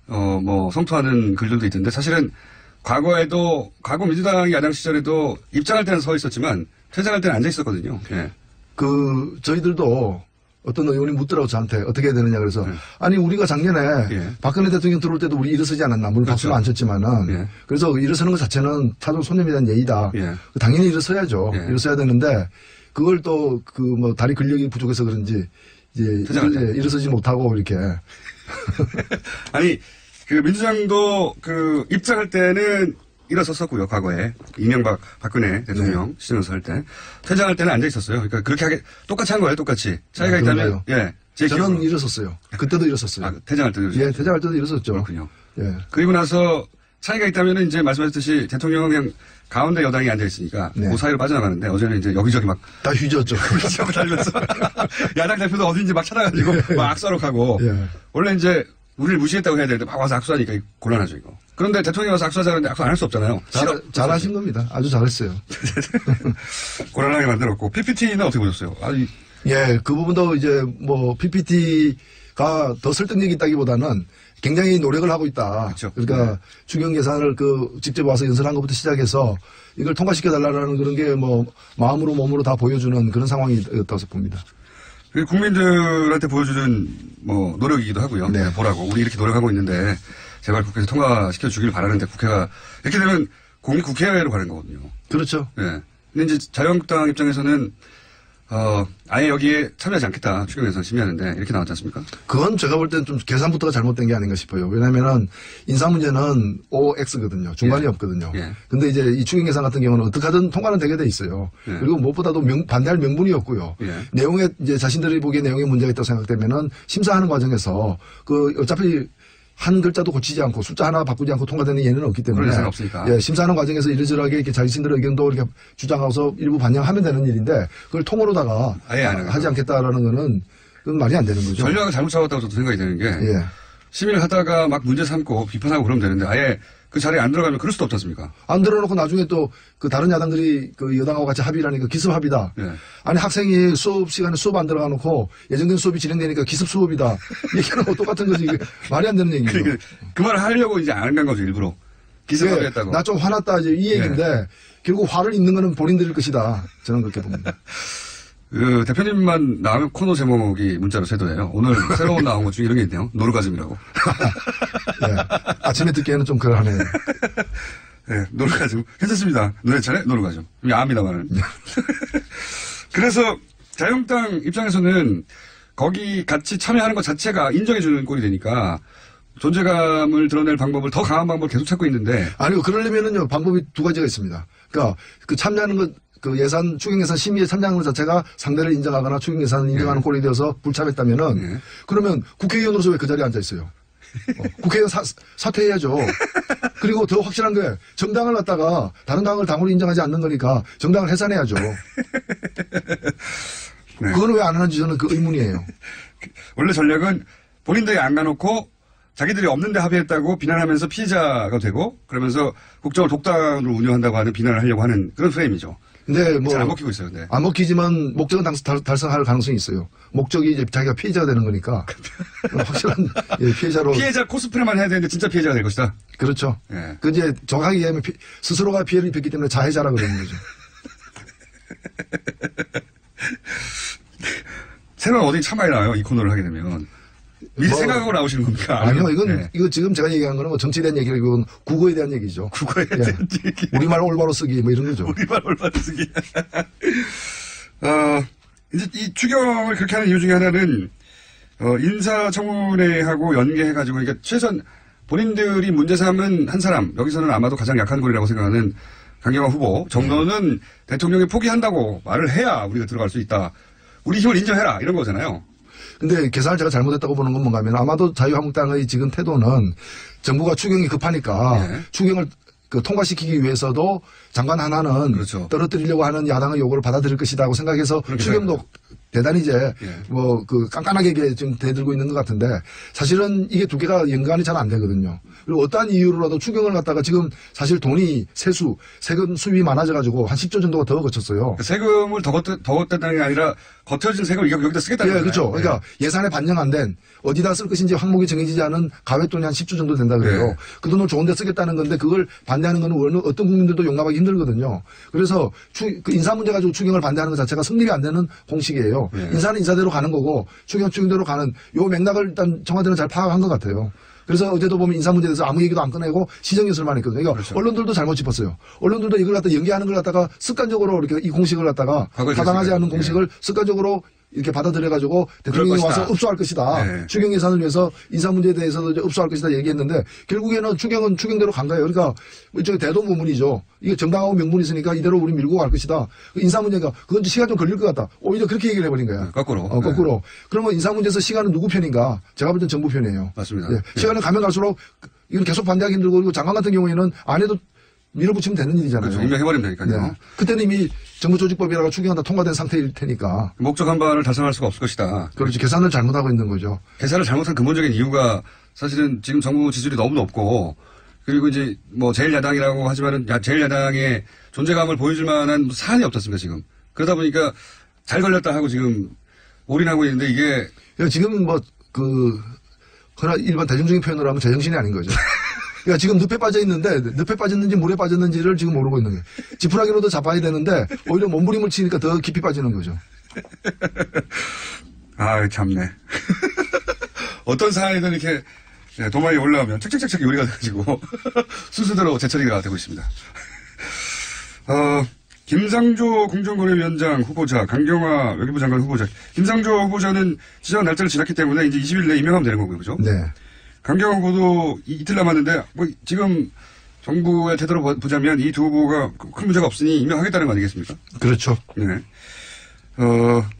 뭐 성토하는 글들도 있던데 사실은 과거 민주당이 야당 시절에도 입장할 때는 서 있었지만 퇴장할 때는 앉아 있었거든요. 예. 저희들도 어떤 의원이 묻더라고 저한테 어떻게 해야 되느냐 그래서 아니 우리가 작년에 박근혜 대통령 들어올 때도 우리 일어서지 않았나 물론 박수는 안 쳤지만은 그래서 일어서는 것 자체는 타종 손님에 대한 예의다. 당연히 일어서야죠. 일어서야 되는데 그걸 또 뭐 다리 근력이 부족해서 그런지 이제 일어서지 못하고 이렇게 아니. 민주당도 입장할 때는 일어섰었고요, 과거에. 이명박, 박근혜 대통령 시정연설 할 때. 퇴장할 때는 앉아 있었어요. 그러니까 그렇게 똑같이 한 거예요, 똑같이. 차이가 있다면, 저는 일어섰어요. 그때도 일어섰어요. 퇴장할 때도 일어섰어요. 퇴장할 때도 일어섰죠. 그렇군요. 그리고 나서 차이가 있다면 이제 말씀하셨듯이 대통령은 그냥 가운데 여당이 앉아 있으니까 그 사이로 빠져나가는데 어제는 이제 여기저기 막. 다 휘저었죠. 휘저고 달면서. 야당 대표도 어딘지 막 찾아가지고 막 악수하러 가고. 원래 이제 우리를 무시했다고 해야 되는데 막 와서 악수하니까 곤란하죠 이거. 그런데 대통령이 와서 악수하자는데 악수 안 할 수 없잖아요. 잘하신 겁니다. 아주 잘했어요. 곤란하게 만들었고 PPT는 어떻게 보셨어요? 그 부분도 이제 뭐 PPT가 더 설득력이 있다기보다는 굉장히 노력을 하고 있다. 그렇죠. 그러니까 추경 예산을 직접 와서 연설한 것부터 시작해서 이걸 통과시켜달라는 그런 게 뭐 마음으로 몸으로 다 보여주는 그런 상황이었다고 봅니다. 국민들한테 보여주는 뭐 노력이기도 하고요. 보라고 우리 이렇게 노력하고 있는데 제발 국회에서 통과시켜 주길 바라는데 국회가 이렇게 되면 국회로 가는 거거든요. 그렇죠. 근데 이제 자유한국당 입장에서는 아예 여기에 참여하지 않겠다. 추경 예산 심의하는데 이렇게 나왔지 않습니까? 그건 제가 볼 때는 좀 계산부터가 잘못된 게 아닌가 싶어요. 왜냐면은 인사 문제는 OX거든요. 중간이 없거든요. 근데 이제 이 추경 예산 같은 경우는 어떻게 하든 통과는 되게 돼 있어요. 그리고 무엇보다도 반대할 명분이 없고요. 내용에 이제 자신들이 보기에 내용에 문제가 있다고 생각되면은 심사하는 과정에서 어차피 한 글자도 고치지 않고 숫자 하나 바꾸지 않고 통과되는 예는 없기 때문에 심사하는 과정에서 이러저러하게 이렇게 자신들의 의견도 이렇게 주장하고서 일부 반영하면 되는 일인데 그걸 통으로다가 하지 않겠다라는 거는 그건 말이 안 되는 거죠. 전략을 잘못 잡았다고 저도 생각이 되는 게 시민을 하다가 막 문제 삼고 비판하고 그러면 되는데 아예 그 자리에 안 들어가면 그럴 수도 없지 않습니까? 안 들어놓고 나중에 또 그 다른 야당들이 그 여당하고 같이 합의를 하니까 기습 합의다. 네. 아니 학생이 수업 시간에 수업 안 들어가 놓고 예정된 수업이 진행되니까 기습 수업이다. 얘기하는 거 똑같은 거지. 이게 말이 안 되는 얘기죠. 그 말을 하려고 이제 안 간 거죠, 일부러. 기습 합의했다고. 나 좀 화났다 이제 이 얘기인데 결국 화를 잇는 거는 본인들일 것이다. 저는 그렇게 봅니다. 그 대표님만 나오면 코너 제목이 문자로 세도예요. 오늘 새로운 나온 것 중에 이런 게 있네요. 노르가즘이라고. 네. 아침에 듣기에는 좀 그러하네요. 네, 노르가즘. 괜찮습니다. 노래차례 노르가즘. 압니다만은. 그래서 자유한국당 입장에서는 거기 같이 참여하는 것 자체가 인정해주는 꼴이 되니까 존재감을 드러낼 방법을 더 강한 방법을 계속 찾고 있는데. 아니요, 그러려면은요, 방법이 두 가지가 있습니다. 그러니까 그 참여하는 것, 그 예산, 추경예산 심의에 참여하는 것 자체가 상대를 인정하거나 추경예산을 인정하는 꼴이 되어서 불참했다면은 그러면 국회의원으로서 왜 그 자리에 앉아 있어요? 국회의원 사퇴해야죠. 그리고 더 확실한 게 정당을 갖다가 다른 당을 당으로 인정하지 않는 거니까 정당을 해산해야죠. 그거는 왜 안 하는지 저는 그 의문이에요. 원래 전략은 본인들이 안 가놓고 자기들이 없는데 합의했다고 비난하면서 피해자가 되고 그러면서 국정을 독단으로 운영한다고 하는 비난을 하려고 하는 그런 프레임이죠. 근데 뭐. 잘 안 먹히고 있어요, 근데. 안 먹히지만 목적은 달성할 가능성이 있어요. 목적이 이제 자기가 피해자가 되는 거니까. 확실한 피해자로. 피해자 코스프레만 해야 되는데 진짜 피해자가 될 것이다. 그렇죠. 예. 그 이제 정확하게 얘기하면 스스로가 피해를 입혔기 때문에 자해자라 그러는 거죠. 새로운 어디 참 많이 나와요, 이 코너를 하게 되면. 미리 생각하고 나오시는 겁니까? 아니요, 이거 지금 제가 얘기한 거는 뭐 정치에 대한 얘기가 아니고 국어에 대한 얘기죠. 국어에 대한 얘기. 우리말 올바로 쓰기 뭐 이런 거죠. 우리말 올바로 쓰기. 이제 이 추경을 그렇게 하는 이유 중에 하나는, 인사청문회하고 연계해가지고, 그러니까 최소한 본인들이 문제 삼은 한 사람, 여기서는 아마도 가장 약한 고리라고 생각하는 강경화 후보 정도는 대통령이 포기한다고 말을 해야 우리가 들어갈 수 있다. 우리 힘을 인정해라. 이런 거잖아요. 근데 계산을 제가 잘못했다고 보는 건 뭔가 하면 아마도 자유한국당의 지금 태도는 정부가 추경이 급하니까 추경을 통과시키기 위해서도 장관 하나는 떨어뜨리려고 하는 야당의 요구를 받아들일 것이라고 생각해서 추경도 대단히 이제 깐깐하게 지금 대들고 있는 것 같은데 사실은 이게 두 개가 연관이 잘 안 되거든요. 그리고 어떠한 이유로라도 추경을 갖다가 지금 사실 돈이 세금 수입이 많아져가지고 한 10조 정도가 더 거쳤어요. 세금을 더 걷었다는 게 아니라 걷어진 세금을 여기다 쓰겠다는 거예요. 그렇죠. 그러니까 예산에 반영 안 된 어디다 쓸 것인지 항목이 정해지지 않은 가외돈이 한 10조 정도 된다 그래요. 그 돈을 좋은 데 쓰겠다는 건데 그걸 반대하는 건 어떤 국민들도 용납하기 힘들거든요. 그래서 그 인사 문제 가지고 추경을 반대하는 것 자체가 성립이 안 되는 공식이에요. 인사는 인사대로 가는 거고 추경대로 가는 요 맥락을 일단 청와대는 잘 파악한 것 같아요. 그래서 어제도 보면 인사 문제에 대해서 아무 얘기도 안 꺼내고 시정연설만 했거든요. 그러니까 언론들도 잘못 짚었어요. 언론들도 이걸 갖다 연기하는 걸 갖다가 습관적으로 이렇게 이 공식을 갖다가 타당하지 않은 공식을 습관적으로 이렇게 받아들여가지고 대통령이 와서 읍소할 것이다. 추경 예산을 위해서 인사 문제에 대해서도 이제 읍소할 것이다 얘기했는데 결국에는 추경은 추경대로 간 거예요. 그러니까 일종의 대동문이죠. 이게 정당하고 명분이 있으니까 이대로 우리 밀고 갈 것이다. 인사 문제가 그건 시간 좀 걸릴 것 같다. 오히려 그렇게 얘기를 해버린 거야. 거꾸로. 거꾸로. 그러면 인사 문제에서 시간은 누구 편인가? 제가 볼 땐 정부 편이에요. 맞습니다. 시간을 가면 갈수록 이건 계속 반대하기 힘들고 그리고 장관 같은 경우에는 안 해도 밀어붙이면 되는 일이잖아요. 그렇죠. 임명해버리면 되니까요. 그때는 이미 정부조직법이라고 추경은 다 통과된 상태일 테니까. 목적 한 바를 달성할 수가 없을 것이다. 그렇죠. 계산을 잘못하고 있는 거죠. 계산을 잘못한 근본적인 이유가 사실은 지금 정부 지지율이 너무 높고 그리고 이제 뭐 제1야당이라고 하지만은 제1야당의 존재감을 보여줄 만한 사안이 없었습니다, 지금. 그러다 보니까 잘 걸렸다 하고 지금 올인하고 있는데 이게. 지금 그러나 일반 대중적인 표현으로 하면 제정신이 아닌 거죠. 그러니까 지금 늪에 빠져 있는데 늪에 빠졌는지 물에 빠졌는지를 지금 모르고 있는 거예요. 지푸라기로도 잡아야 되는데 오히려 몸부림을 치니까 더 깊이 빠지는 거죠. 아, 참네. 어떤 사안이든 이렇게 도마에 올라오면 착착착착 요리가 돼가지고 순서대로 재처리가 되고 있습니다. 김상조 공정거래위원장 후보자, 강경화 외교부 장관 후보자. 김상조 후보자는 지정 날짜를 지났기 때문에 이제 20일 내에 임명하면 되는 거고요, 그죠? 네. 강경화 후보도 이틀 남았는데, 지금 정부의 태도로 보자면 이 두 후보가 큰 문제가 없으니 임명하겠다는 거 아니겠습니까? 그렇죠. 네.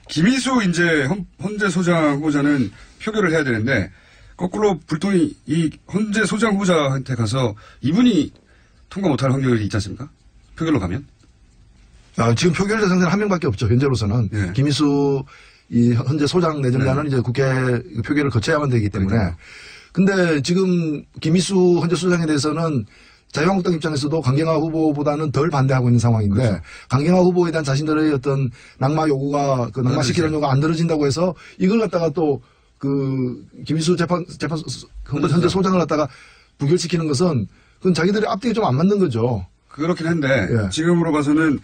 김희수 이제 헌재 소장 후보자는 표결을 해야 되는데, 거꾸로 불통이 이 헌재 소장 후보자한테 가서 이분이 통과 못할 확률이 있지 않습니까? 표결로 가면? 지금 표결 대상자는 한 명밖에 없죠. 현재로서는. 김희수 이 헌재 소장 내정자는 이제 국회 표결을 거쳐야만 되기 때문에. 근데 지금 김희수 헌재 소장에 대해서는 자유한국당 입장에서도 강경화 후보보다는 덜 반대하고 있는 상황인데 그렇죠. 강경화 후보에 대한 자신들의 어떤 낙마 요구가 그 낙마시키는 요구가 안 들어진다고 해서 이걸 갖다가 또 그 김희수 헌재 소장을 갖다가 부결시키는 것은 그건 자기들의 앞뒤가 좀 안 맞는 거죠. 그렇긴 한데 예. 지금으로 봐서는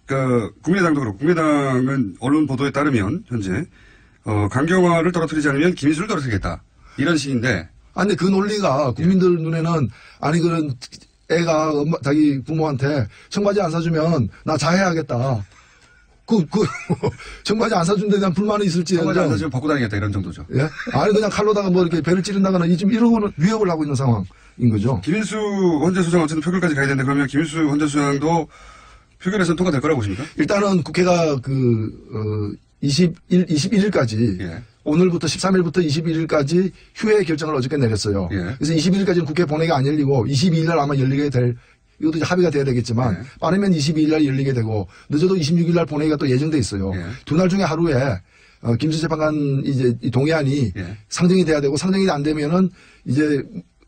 그 국민의당도 그렇고 국민의당은 언론 보도에 따르면 현재 강경화를 떨어뜨리지 않으면 김희수를 떨어뜨리겠다 이런 식인데 아니 그 논리가 국민들 눈에는 아니 그런 애가 자기 부모한테 청바지 안 사주면 나 자해하겠다. 청바지 안 사준 데 대한 불만이 있을지. 청바지 안 사주면 벗고 다니겠다 이런 정도죠. 예? 아니 그냥 칼로다가 뭐 이렇게 배를 찌른다거나 지금 이러고는 위협을 하고 있는 상황인 거죠. 김인수 헌재 소장 어쨌든 표결까지 가야 되는데 그러면 김인수 헌재 소장도 표결에서는 통과될 거라고 보십니까? 일단은 국회가 21일까지 예. 오늘부터 13일부터 21일까지 휴회 결정을 어저께 내렸어요. 예. 그래서 20일까지는 국회 본회의가 안 열리고 22일 날 아마 열리게 될 이것도 이제 합의가 돼야 되겠지만 예. 빠르면 22일 날 열리게 되고 늦어도 26일 날 본회의가 또 예정돼 있어요. 예. 두 날 중에 하루에 김수 재판관 이제 이 동의안이 예. 상정이 돼야 되고 상정이 안 되면은 이제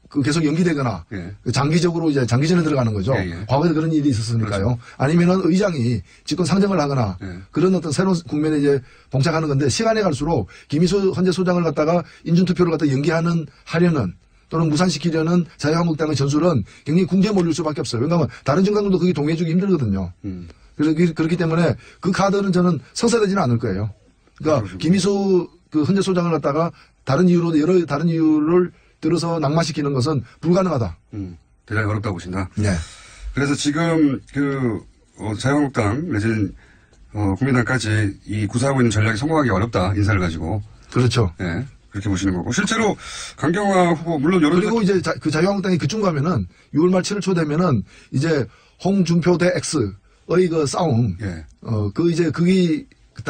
그 계속 연기되거나 예. 장기적으로 이제 장기전에 들어가는 거죠. 예, 예. 과거에 그런 일이 있었으니까요. 그렇죠. 아니면은 의장이 직권 상정을 하거나 예. 그런 어떤 새로운 국면에 이제 봉착하는 건데 시간이 갈수록 김희수 헌재 소장을 갖다가 인준투표를 갖다 하려는 또는 무산시키려는 자유한국당의 전술은 굉장히 궁지에 몰릴 수밖에 없어요. 왜냐하면 다른 정당들도 그게 동의해주기 힘들거든요. 그래서 그렇기 때문에 그 카드는 저는 성사되지는 않을 거예요. 그러니까 김희수 그 헌재 소장을 갖다가 다른 이유로 여러 다른 이유를 들어서 낙마시키는 것은 불가능하다. 대단히 어렵다고 보신다. 네. 그래서 지금 자유한국당 내지는 국민당까지 이 구사하고 있는 전략이 성공하기 어렵다. 인사를 가지고. 그렇죠. 네. 그렇게 보시는 거고. 실제로 강경화 후보 물론 여러 그리고 이제 그 자유한국당이 그쯤 가면은 6월 말 7월 초 되면은 이제 홍준표 대 X의 그 싸움. 예. 그게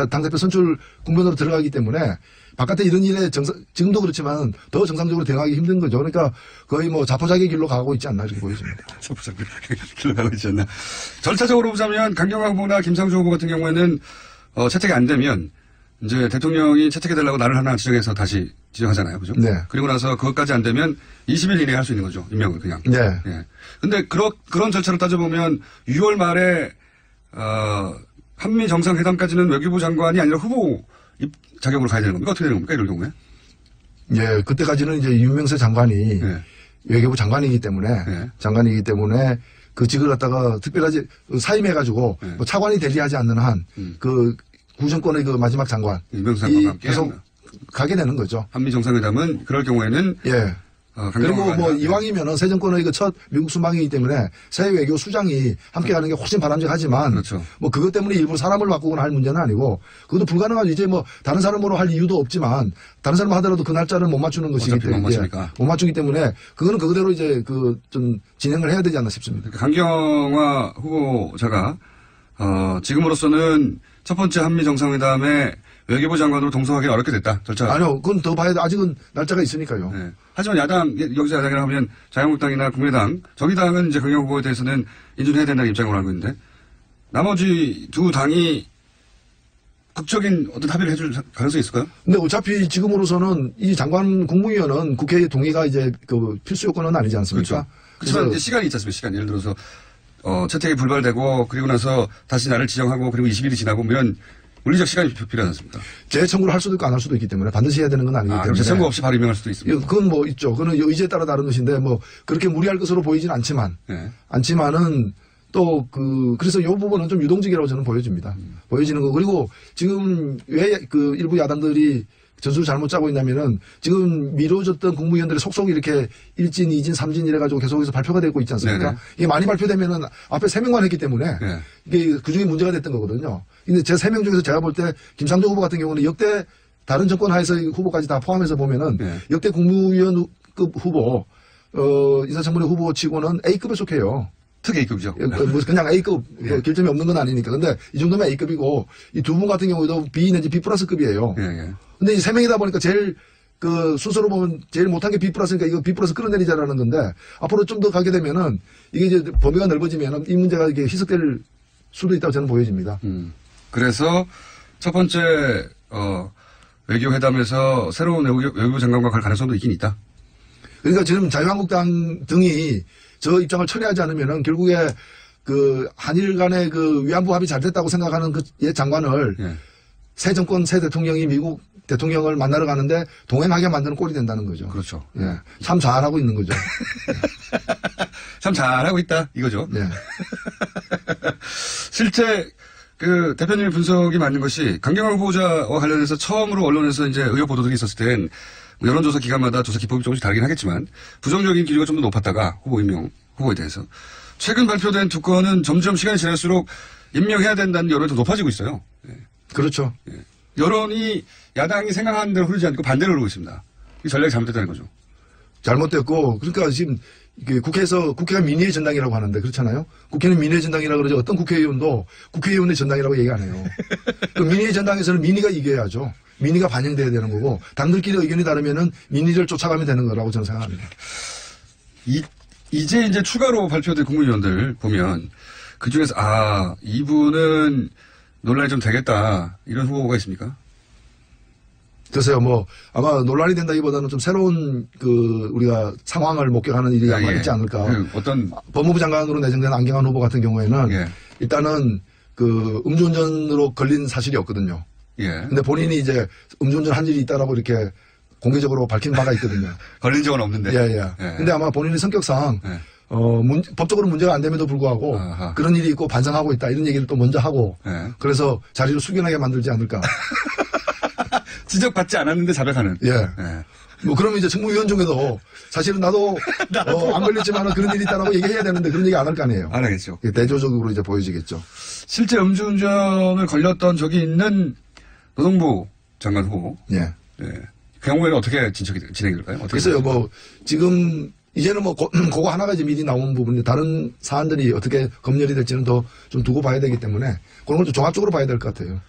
당대표 선출 국면으로 들어가기 때문에 바깥에 이런 일에 지금도 그렇지만 더 정상적으로 대응하기 힘든 거죠. 그러니까 거의 뭐 자포자기 길로 가고 있지 않나 이렇게 보여집니다. 자포자기 길로 가고 있지 않나. 절차적으로 보자면 강경화 후보나 김상조 후보 같은 경우에는 채택이 안 되면 이제 대통령이 채택해달라고 날을 하나 지정해서 다시 지정하잖아요. 그죠? 네. 그리고 나서 그것까지 안 되면 20일 이내에 할 수 있는 거죠. 임명을 그냥. 네. 예. 근데 그런 절차를 따져보면 6월 말에, 한미 정상회담까지는 외교부 장관이 아니라 후보 자격으로 가야 되는 겁니까? 어떻게 되는 겁니까? 이럴 경우에? 예, 그때까지는 이제 윤명세 장관이 외교부 장관이기 때문에 그 직을 갖다가 특별하지 사임해가지고 뭐 차관이 되리하지 않는 한 그 구정권의 그 마지막 장관 이 계속 가게 되는 거죠. 한미 정상회담은 그럴 경우에는 예. 그리고 뭐 이왕이면은 새 정권의 그 첫 미국 순방이기 때문에 새 외교 수장이 함께 가는 게 훨씬 바람직하지만 그렇죠. 뭐 그것 때문에 일부 사람을 바꾸거나 할 문제는 아니고 그것도 불가능하죠. 이제 뭐 다른 사람으로 할 이유도 없지만 다른 사람 하더라도 그 날짜를 못 맞추는 것이기 때문에 못 맞추기 때문에 그거는 그대로 이제 그 좀 진행을 해야 되지 않나 싶습니다. 강경화 후보자가 지금으로서는 첫 번째 한미 정상회담에 외교부 장관으로 동석하기 어렵게 됐다. 절차. 아니요. 그건 더 봐야 돼. 아직은 날짜가 있으니까요. 네. 하지만 여기서 야당이라 하면 자유한국당이나 국민의당, 정의당은 이제 강경화 후보에 대해서는 인준해야 된다는 입장으로 알고 있는데 나머지 두 당이 극적인 어떤 합의를 해줄 가능성이 있을까요? 근데 어차피 지금으로서는 이 장관 국무위원은 국회의 동의가 이제 그 필수 요건은 아니지 않습니까? 그렇죠. 그렇지만 이제 시간이 있지 않습니까? 시간. 예를 들어서 채택이 불발되고 그리고 나서 다시 날을 지정하고 그리고 20일이 지나고 이런 물리적 시간이 필요하지 않습니까? 재청구를 할 수도 있고 안 할 수도 있기 때문에 반드시 해야 되는 건 아니기 때문에. 재청구 없이 바로 임명할 수도 있습니다. 그건 뭐 있죠. 그건 의지에 따라 다른 것인데 뭐 그렇게 무리할 것으로 보이지는 않지만 않지만은 또 그래서 이 부분은 좀 유동적이라고 저는 보여집니다. 보여지는 거. 그리고 지금 왜 그 일부 야당들이 전술을 잘못 짜고 있냐면은 지금 미뤄졌던 국무위원들의 속속이 이렇게 1진, 2진, 3진 이래가지고 계속해서 발표가 되고 있지 않습니까? 네네. 이게 많이 발표되면은 앞에 3명만 했기 때문에 이게 그중에 문제가 됐던 거거든요. 근데 제 3명 중에서 제가 볼 때 김상조 후보 같은 경우는 역대 다른 정권 하에서 후보까지 다 포함해서 보면은 역대 국무위원급 후보, 인사청문회 후보 치고는 A급에 속해요. 특 A급이죠. 뭐 그냥 A급 결점이 없는 건 아니니까. 근데 이 정도면 A급이고 이 두 분 같은 경우도 B 내지 B 플러스급이에요. 근데 이 3명이다 보니까 제일 순서로 보면 제일 못한 게 B 플러스니까 이거 B 플러스 끌어내리자라는 건데 앞으로 좀 더 가게 되면은 이게 이제 범위가 넓어지면은 이 문제가 이게 희석될 수도 있다고 저는 보여집니다. 그래서 첫 번째 외교회담에서 새로운 외교부 장관과 갈 가능성도 있긴 있다. 그러니까 지금 자유한국당 등이 저 입장을 철회하지 않으면은 결국에 그 한일 간의 그 위안부 합의 잘 됐다고 생각하는 그 옛 장관을 새 정권 새 대통령이 미국 대통령을 만나러 가는데 동행하게 만드는 꼴이 된다는 거죠. 그렇죠. 예. 참 잘하고 있는 거죠. 참 잘하고 있다 이거죠. 네. 실제 그 대표님의 분석이 맞는 것이 강경화 후보자와 관련해서 처음으로 언론에서 이제 의혹 보도들이 있었을 땐 여론조사 기관마다 조사 기법이 조금씩 다르긴 하겠지만 부정적인 기류가 좀 더 높았다가 후보 임명 후보에 대해서 최근 발표된 두 건은 점점 시간이 지날수록 임명해야 된다는 여론이 더 높아지고 있어요. 예. 그렇죠. 예. 여론이 야당이 생각하는 대로 흐르지 않고 반대로 흐르고 있습니다. 이 전략이 잘못됐다는 거죠. 잘못됐고 그러니까 지금 국회가 민의의 전당이라고 하는데 그렇잖아요. 국회는 민의의 전당이라고 그러죠. 어떤 국회의원도 국회의원의 전당이라고 얘기 안 해요. 그 민의의 전당에서는 민의가 이겨야죠. 민의가 반영돼야 되는 거고 당들끼리 의견이 다르면은 민의를 쫓아가면 되는 거라고 저는 생각합니다. 이제 추가로 발표된 국무위원들 보면 그 중에서 이분은 논란이 좀 되겠다 이런 후보가 있습니까? 글쎄요, 뭐 아마 논란이 된다기보다는 좀 새로운 그 우리가 상황을 목격하는 일이 아마 있지 않을까. 어떤 법무부 장관으로 내정된 안경환 후보 같은 경우에는 일단은 그 음주운전으로 걸린 사실이 없거든요. 근데 본인이 이제 음주운전 한 일이 있다라고 이렇게 공개적으로 밝힌 바가 있거든요. 걸린 적은 없는데. 근데 아마 본인의 성격상 법적으로 문제가 안 됨에도 불구하고 그런 일이 있고 반성하고 있다 이런 얘기를 또 먼저 하고 그래서 자리를 숙연하게 만들지 않을까. 지적받지 않았는데 자백하는. 뭐 그러면 이제 정무위원 중에도 사실은 나도 안 걸렸지만 그런 일이 있다라고 얘기해야 되는데 그런 얘기 안 할 거 아니에요. 안 하겠죠. 대조적으로 이제 보여지겠죠. 실제 음주운전을 걸렸던 적이 있는 노동부 장관 후보. 그 경우에는 어떻게 진행이 될까요? 글쎄요, 뭐 지금 이제는 뭐 그거 하나가 이제 미리 나온 부분인데 다른 사안들이 어떻게 검열이 될지는 더 좀 두고 봐야 되기 때문에 그런 걸 좀 종합적으로 봐야 될 것 같아요.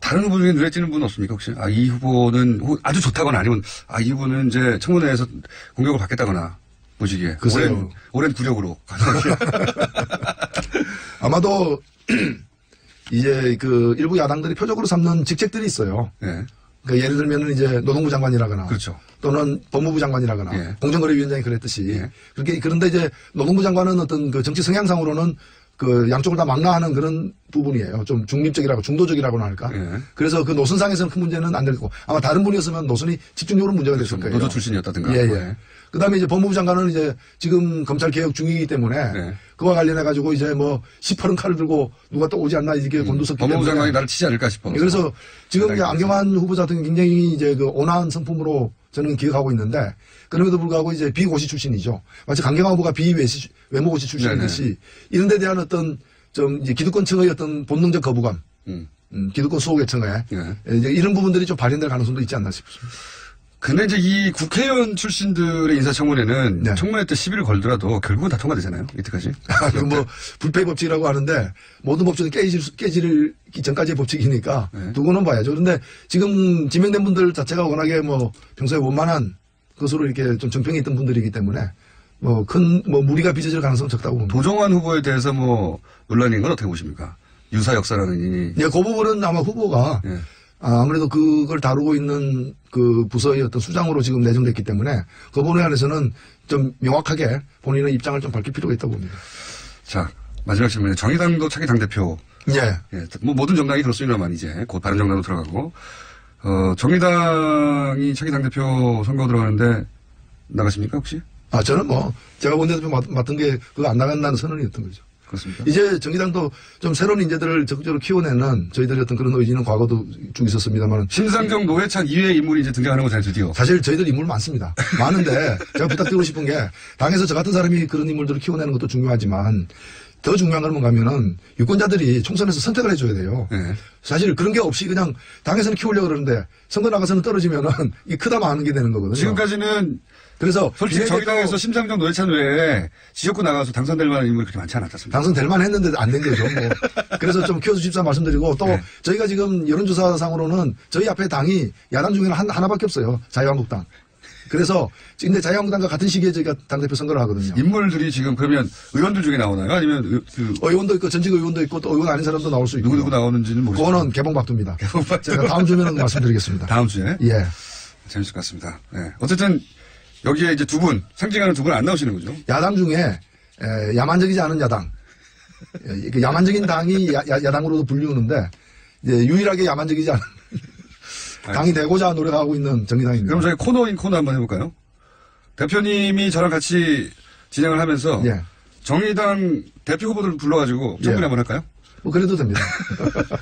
다른 후보 중에 눈에 띄는 분 없습니까, 혹시? 이 후보는 아주 좋다거나 아니면, 이 후보는 이제 청문회에서 공격을 받겠다거나, 보시기에. 오랜 구력으로. 아마도, 이제 그 일부 야당들이 표적으로 삼는 직책들이 있어요. 그러니까 예를 들면은 이제 노동부 장관이라거나. 그렇죠. 또는 법무부 장관이라거나. 공정거래위원장이 그랬듯이. 그런데 이제 노동부 장관은 어떤 그 정치 성향상으로는 그 양쪽을 다 망라하는 그런 부분이에요. 좀 중립적이라고 중도적이라고나 할까. 그래서 그 노선상에서는 큰 문제는 안 될 거고 아마 다른 분이었으면 노선이 집중적으로 문제가 됐을 거예요. 노조 출신이었다든가. 그다음에 이제 법무부 장관은 이제 지금 검찰 개혁 중이기 때문에 그와 관련해 가지고 이제 뭐 시퍼런 칼을 들고 누가 또 오지 않나 이렇게 곤두섰기 때문에 법무부 장관이 나를 치지 않을까 싶어. 그래서 지금 이제 안경환 후보자 같은 굉장히 이제 그 온화한 성품으로 저는 기억하고 있는데 그럼에도 불구하고 이제 비고시 출신이죠. 마치 강경화 후보가 외모고시 출신이듯이 이런 데 대한 어떤 좀 이제 기득권층의 어떤 본능적 거부감, 기득권 수호계층에 이제 이런 부분들이 좀 발현될 가능성도 있지 않나 싶습니다. 근데 이제 이 국회의원 출신들의 인사청문회는 청문회 때 시비를 걸더라도 결국은 다 통과되잖아요. 이때까지. 그 뭐 불패 법칙이라고 하는데 모든 법칙은 깨지를 전까지의 법칙이니까 두고는 봐야죠. 그런데 지금 지명된 분들 자체가 워낙에 뭐 평소에 원만한 것으로 이렇게 좀 정평이 있던 분들이기 때문에 뭐 무리가 빚어질 가능성은 적다고 봅니다. 도종환 후보에 대해서 뭐 논란인 건 어떻게 보십니까? 유사 역사라는 이. 그 부분은 아마 후보가 아무래도 그걸 다루고 있는 그 부서의 어떤 수장으로 지금 내정됐기 때문에 그 부분에 관해서는 좀 명확하게 본인의 입장을 좀 밝힐 필요가 있다고 봅니다. 자, 마지막 질문에 정의당도 차기 당대표. 뭐 모든 정당이 그렇습니다만 이제 곧 바른정당도 들어가고, 정의당이 차기 당대표 선거 들어가는데 나가십니까 혹시? 저는 뭐 제가 원내대표 맡은 게 그거 안 나간다는 선언이었던 거죠. 그렇습니까? 이제 정의당도 좀 새로운 인재들을 적극적으로 키워내는 저희들의 어떤 그런 의지는 과거도 쭉 있었습니다만. 심상정, 노회찬 이외의 인물이 이제 등장하는 거잖아요, 드디어. 사실 저희들 인물 많습니다. 많은데 제가 부탁드리고 싶은 게 당에서 저 같은 사람이 그런 인물들을 키워내는 것도 중요하지만 더 중요한 건 뭔가면은 유권자들이 총선에서 선택을 해줘야 돼요. 사실 그런 게 없이 그냥 당에서는 키우려고 그러는데 선거 나가서는 떨어지면은 이게 크다 마는 게 되는 거거든요. 지금까지는 그래서 솔직히 정의당에서 심상정, 노회찬 외에 지역구 나가서 당선될 만한 인물이 그렇게 많지 않았습니다. 당선될 만 했는데 안 된 거죠. 뭐. 그래서 좀 키워주십사 말씀드리고 또 저희가 지금 여론조사상으로는 저희 앞에 당이 야당 중에는 하나밖에 없어요. 자유한국당. 그래서 근데 자유한국당과 같은 시기에 저희가 당대표 선거를 하거든요. 인물들이 지금 그러면 의원들 중에 나오나요? 아니면 의원도 있고 전직 의원도 있고 또 의원 아닌 사람도 나올 수 있고. 누구 나오는지는 모르겠어요. 그거는 개봉박두입니다. 제가 다음 주면은 말씀드리겠습니다. 다음 주에? 예. 재밌을 것 같습니다. 어쨌든 여기에 이제 두 분, 상징하는 두 분 안 나오시는 거죠? 야당 중에 야만적이지 않은 야당, 그 야만적인 당이 야당으로도 불리우는데 이제 유일하게 야만적이지 않은 당이 되고자 노력하고 있는 정의당입니다. 그럼 저희 코너인 코너 한번 해볼까요? 대표님이 저랑 같이 진행을 하면서 예. 정의당 대표 후보들 불러가지고 청문회 한번 할까요? 뭐 그래도 됩니다.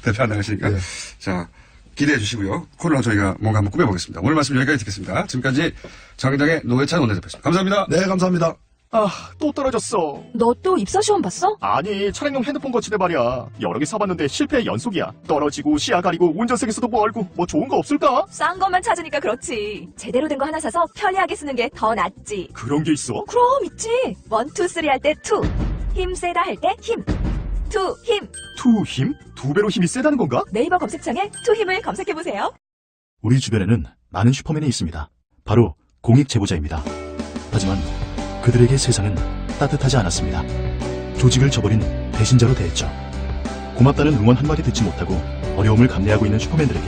대표 안 나가시니까. 예. 자, 기대해 주시고요. 코너 저희가 뭔가 한번 꾸며보겠습니다. 오늘 말씀 여기까지 듣겠습니다. 지금까지 정의당의 노회찬 원내대표였습니다. 감사합니다. 네, 감사합니다. 아, 또 떨어졌어. 너 또 입사 시험 봤어? 아니, 차량용 핸드폰 거치대 말이야. 여러 개 사봤는데 실패의 연속이야. 떨어지고 시야 가리고 운전석에서도 뭐 알고 뭐 좋은 거 없을까? 싼 것만 찾으니까 그렇지. 제대로 된 거 하나 사서 편리하게 쓰는 게 더 낫지. 그런 게 있어? 그럼 있지. 1, 2, 3 할 때 2. 힘 세다 할 때 힘. 2 힘. 투 힘? 두 배로 힘이 세다는 건가? 네이버 검색창에 2 힘을 검색해보세요. 우리 주변에는 많은 슈퍼맨이 있습니다. 바로 공익 제보자입니다. 하지만 그들에게 세상은 따뜻하지 않았습니다. 조직을 저버린 배신자로 대했죠. 고맙다는 응원 한마디 듣지 못하고 어려움을 감내하고 있는 슈퍼맨들에게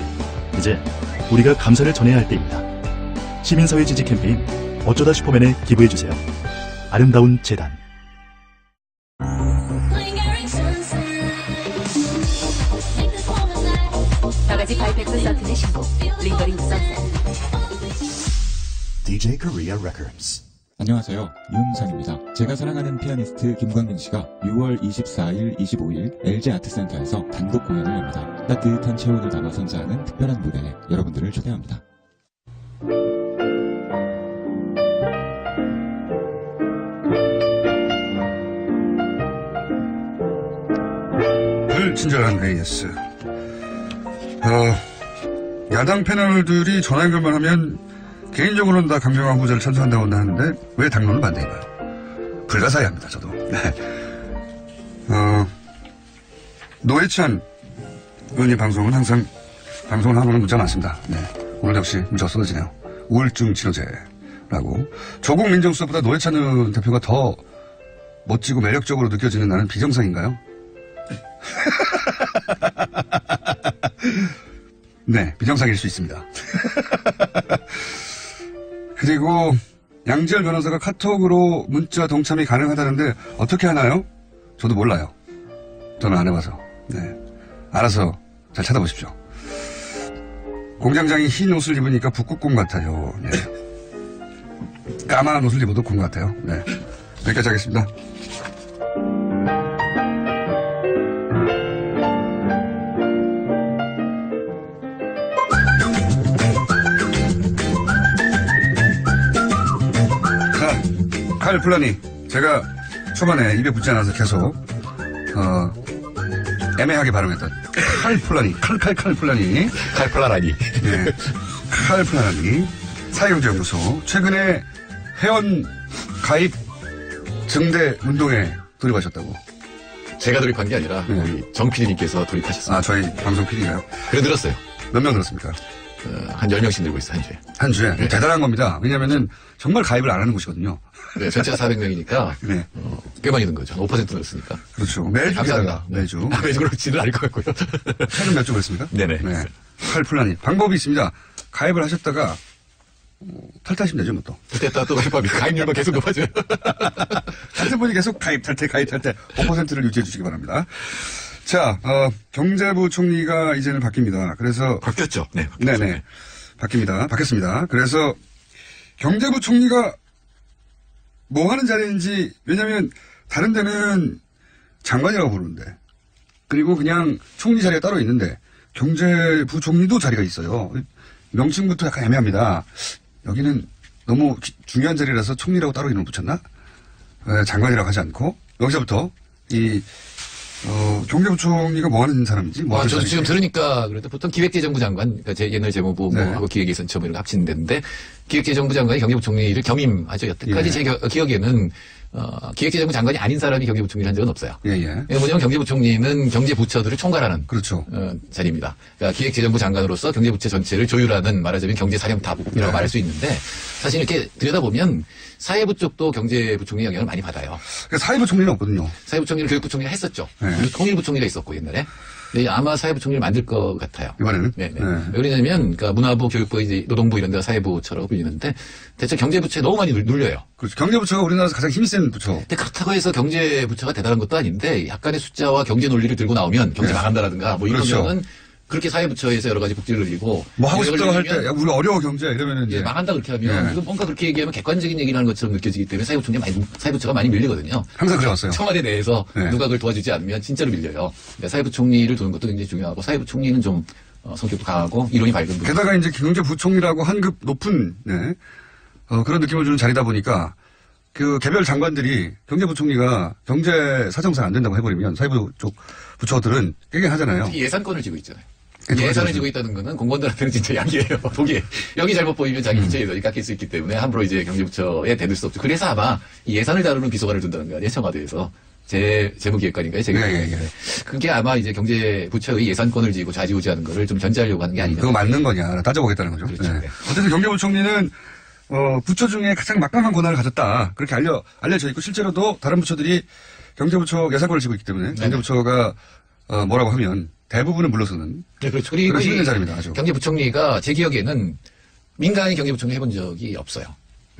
이제 우리가 감사를 전해야 할 때입니다. 시민사회 지지 캠페인 어쩌다 슈퍼맨에 기부해주세요. 아름다운 재단. 나가지 바이펙스 서튼의 신곡 링거링 선셋. DJ Korea Records. 안녕하세요. 윤상입니다. 제가 사랑하는 피아니스트 김광민 씨가 6월 24일, 25일 LG 아트센터에서 단독 공연을 합니다. 따뜻한 체온을 담아 선사하는 특별한 무대에 여러분들을 초대합니다. 불친절한 AS. 야당 패널들이 전화 연결만 하면 개인적으로는 다 강경화 후보자를 찬성한다고 하는데 왜 당론을 반대인가요? 불가사의합니다. 저도. 네. 노회찬 의원님 방송은 항상 방송을 하고는 문자가 많습니다. 네. 오늘 역시 문자가 쏟아지네요. 우울증 치료제라고. 조국 민정수석보다 노회찬 의원 대표가 더 멋지고 매력적으로 느껴지는 나는 비정상인가요? 네, 비정상일 수 있습니다. 그리고 양지열 변호사가 카톡으로 문자 동참이 가능하다는데 어떻게 하나요? 저도 몰라요. 저는 안 해봐서. 네, 알아서 잘 찾아보십시오. 공장장이 흰 옷을 입으니까 북극곰 같아요. 네. 까만 옷을 입어도 곰 같아요. 네, 여기까지 하겠습니다. 칼 플라니. 제가 초반에 입에 붙지 않아서 계속 애매하게 발음했던 칼 플라니. 칼 플라니. 칼 플라니. 네. 칼 플라니. 사회경제연구소. 최근에 회원 가입 증대 운동에 돌입하셨다고. 제가 돌입한 게 아니라 우리 정 PD님께서 돌입하셨습니다. 아, 저희 방송 PD가요? 그래 들었어요. 몇 명 들었습니까? 한 10명씩 늘고 있어요, 한 주에. 한 주에? 네. 대단한 겁니다. 왜냐면은 정말 가입을 안 하는 곳이거든요. 네, 전체가 400명이니까 네. 꽤 많이 는 거죠. 5% 늘었으니까. 그렇죠. 매주 감사합니다. 매주. 매주 그렇지는 않을 것 같고요. 최근 몇 주 그랬습니까? 네네. 네. 칼 플라니. 방법이 있습니다. 가입을 하셨다가 탈퇴하시면 되죠, 뭐 또. 그때 또 가입합니다. 가입률만 계속 높아져요. 같은 분이 계속 가입, 탈퇴, 5%를 유지해 주시기 바랍니다. 자, 경제부 총리가 이제는 바뀝니다. 그래서. 바뀌었죠. 네. 네네. 바뀌었습니다. 그래서 경제부 총리가 뭐 하는 자리인지, 왜냐면 다른 데는 장관이라고 부르는데, 그리고 그냥 총리 자리가 따로 있는데, 경제부 총리도 자리가 있어요. 명칭부터 약간 애매합니다. 여기는 너무 중요한 자리라서 총리라고 따로 이름을 붙였나? 장관이라고 하지 않고, 여기서부터 경제부총리가 뭐 하는 사람인지? 뭐 하는 저도 사람인지. 지금 들으니까, 그래도 보통 기획재정부 장관, 그러니까 제 옛날 재무부 하고 기획예산처 이런 거 합치는 데인데, 기획재정부 장관이 경제부총리를 겸임하죠. 여태까지 제 기억에는, 기획재정부 장관이 아닌 사람이 경제부총리를 한 적은 없어요. 뭐냐면 경제부총리는 경제부처들을 총괄하는. 그렇죠. 자리입니다. 그러니까 기획재정부 장관으로서 경제부처 전체를 조율하는 말하자면 경제사령탑이라고 말할 수 있는데, 사실 이렇게 들여다보면 사회부 쪽도 경제부총리 영향을 많이 받아요. 사회부 총리는 없거든요. 사회부 총리를 교육부총리가 했었죠. 그리고 통일부총리가 있었고 옛날에. 네, 아마 사회부 총리를 만들 것 같아요. 이번에는? 네. 왜 그러냐면, 그러니까 문화부, 교육부, 이제 노동부 이런 데가 사회부처라고 불리는데, 대체 경제부처에 너무 많이 눌려요. 그렇죠. 경제부처가 우리나라에서 가장 힘이 센 부처. 근데 그렇다고 해서 경제부처가 대단한 것도 아닌데, 약간의 숫자와 경제 논리를 들고 나오면 경제 망한다라든가, 뭐 이런 그렇죠. 경우는 그렇게 사회부처에서 여러 가지 복지를 늘리고. 뭐 하고 싶다고 할 때, 야, 우리가 어려워 경제 이러면은 이제. 망한다 그렇게 하면, 이건 뭔가 그렇게 얘기하면 객관적인 얘기를 하는 것처럼 느껴지기 때문에 사회부처가 많이 밀리거든요. 항상 그래왔어요. 청와대 내에서 누가 그걸 도와주지 않으면 진짜로 밀려요. 그러니까 사회부 총리를 두는 것도 굉장히 중요하고, 사회부 총리는 좀 성격도 강하고 이론이 밝은 분. 게다가 이제 경제부총리라고 한급 높은 그런 느낌을 주는 자리다 보니까 그 개별 장관들이 경제부총리가 경제사정상 안 된다고 해버리면 사회부 쪽 부처들은 깨갱하잖아요. 예산권을 쥐고 있잖아요. 예산을 쥐고 있다는 거는 공무원들한테는 진짜 약이에요. 독이. 여기 잘못 보이면 자기 부처 예산이 깎일 수 있기 때문에 함부로 이제 경제부처에 대들 수 없죠. 그래서 아마 이 예산을 다루는 비서관을 둔다는 거 아니에요, 청와대에서. 재무기획관인가요? 그게 아마 이제 경제부처의 예산권을 쥐고 좌지우지하는 거를 좀 견제하려고 하는 게 아니냐. 그거 맞는 거냐 따져보겠다는 거죠. 그렇죠. 네. 어쨌든 경제부총리는 부처 중에 가장 막강한 권한을 가졌다. 그렇게 알려져 있고 실제로도 다른 부처들이 경제부처 예산권을 쥐고 있기 때문에 경제부처가 뭐라고 하면 대부분은 물러서는. 네, 그렇죠. 그리고 힘든 자리입니다. 아주. 경제부총리가 제 기억에는 민간인 경제부총리 해본 적이 없어요.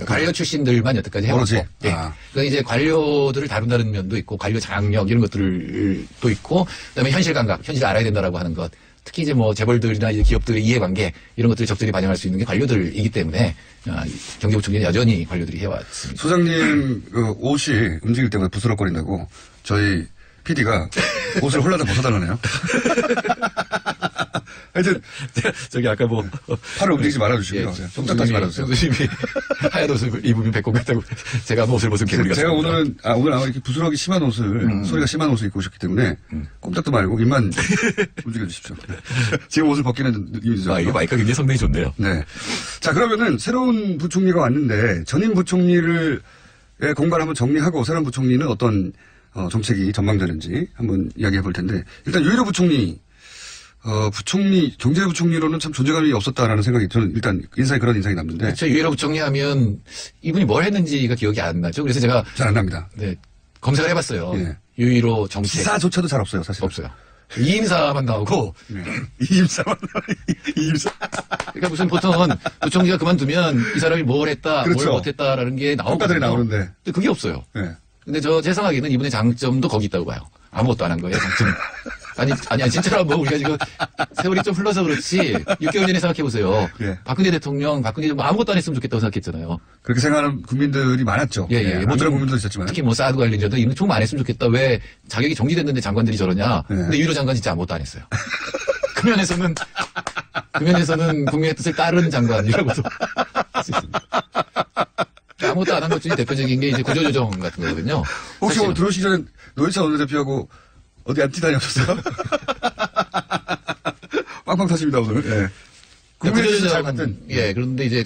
관료 출신들만 여태까지 해봤고. 오로지? 예. 그러니까 이제 관료들을 다룬다는 면도 있고, 관료 장악력 이런 것들도 있고, 그다음에 현실 감각, 현실을 알아야 된다라고 하는 것. 특히 이제 뭐 재벌들이나 이제 기업들의 이해관계 이런 것들을 적절히 반영할 수 있는 게 관료들이기 때문에 경제부총리는 여전히 관료들이 해왔습니다. 소장님 옷이 움직일 때마다 부스럭거린다고 저희 PD가 옷을 홀라다 벗어달라네요. 하여튼 저기 아까 뭐 팔을 움직이지 말아주시고요. 꼼짝하지 말아주세요. 교수님이 하얀 옷을 입으면 배꼽 같다고 제가 한번 옷을 벗은 개구리 제가 같습니다. 오늘 아마 이렇게 부스럭이 심한 옷을 소리가 심한 옷을 입고 오셨기 때문에 꼼짝도 말고 입만 움직여 주십시오. 지금 옷을 벗기는 느낌이죠. 이게 마이크가 굉장히 성능이 좋네요. 네. 자 그러면은 새로운 부총리가 왔는데 전임 부총리를 공간을 한번 정리하고 새로운 부총리는 어떤 정책이 전망되는지 한번 이야기해 볼 텐데 일단 유일호 부총리 경제부총리로는 참 존재감이 없었다라는 생각이 저는 일단 그런 인상이 남는데. 그렇죠. 유일호 부총리 하면 이분이 뭘 했는지가 기억이 안 나죠. 그래서 제가. 잘 안 납니다. 네. 검색을 해봤어요. 예. 유일호 정책. 기사조차도 잘 없어요, 사실. 없어요. 이임사만 나오고. 네. 이임사만 이임사. 그러니까 무슨 보통은 부총리가 그만두면 이 사람이 뭘 했다, 그렇죠. 뭘 못했다라는 게 나오거든요. 평가들이 나오는데. 근데 그게 없어요. 네. 근데 제 생각에는 이분의 장점도 거기 있다고 봐요. 아무것도 안 한 거예요, 장점. 아니, 진짜로 뭐 우리가 지금 세월이 좀 흘러서 그렇지, 6개월 전에 생각해보세요. 예. 박근혜 대통령, 뭐 아무것도 안 했으면 좋겠다고 생각했잖아요. 그렇게 생각하는 국민들이 많았죠. 예. 안 그런 국민도 있었지만. 특히 뭐 사드 관련자도 이런 좀 안 했으면 좋겠다. 왜 자격이 정지됐는데 장관들이 저러냐. 근데 유일호 장관 진짜 아무것도 안 했어요. 그 면에서는 국민의 뜻을 따르는 장관이라고도 할 수 있습니다. 아무것도 안 한 것 중에 대표적인 게 이제 구조조정 같은 거거든요. 혹시 뭐 들어오시기 전에 노회찬 원내대표하고 어디 안티 다녀오셨어요? 빵빵 타십니다, 오늘. 예. 국민의힘 잘 맞든. 예, 그런데 이제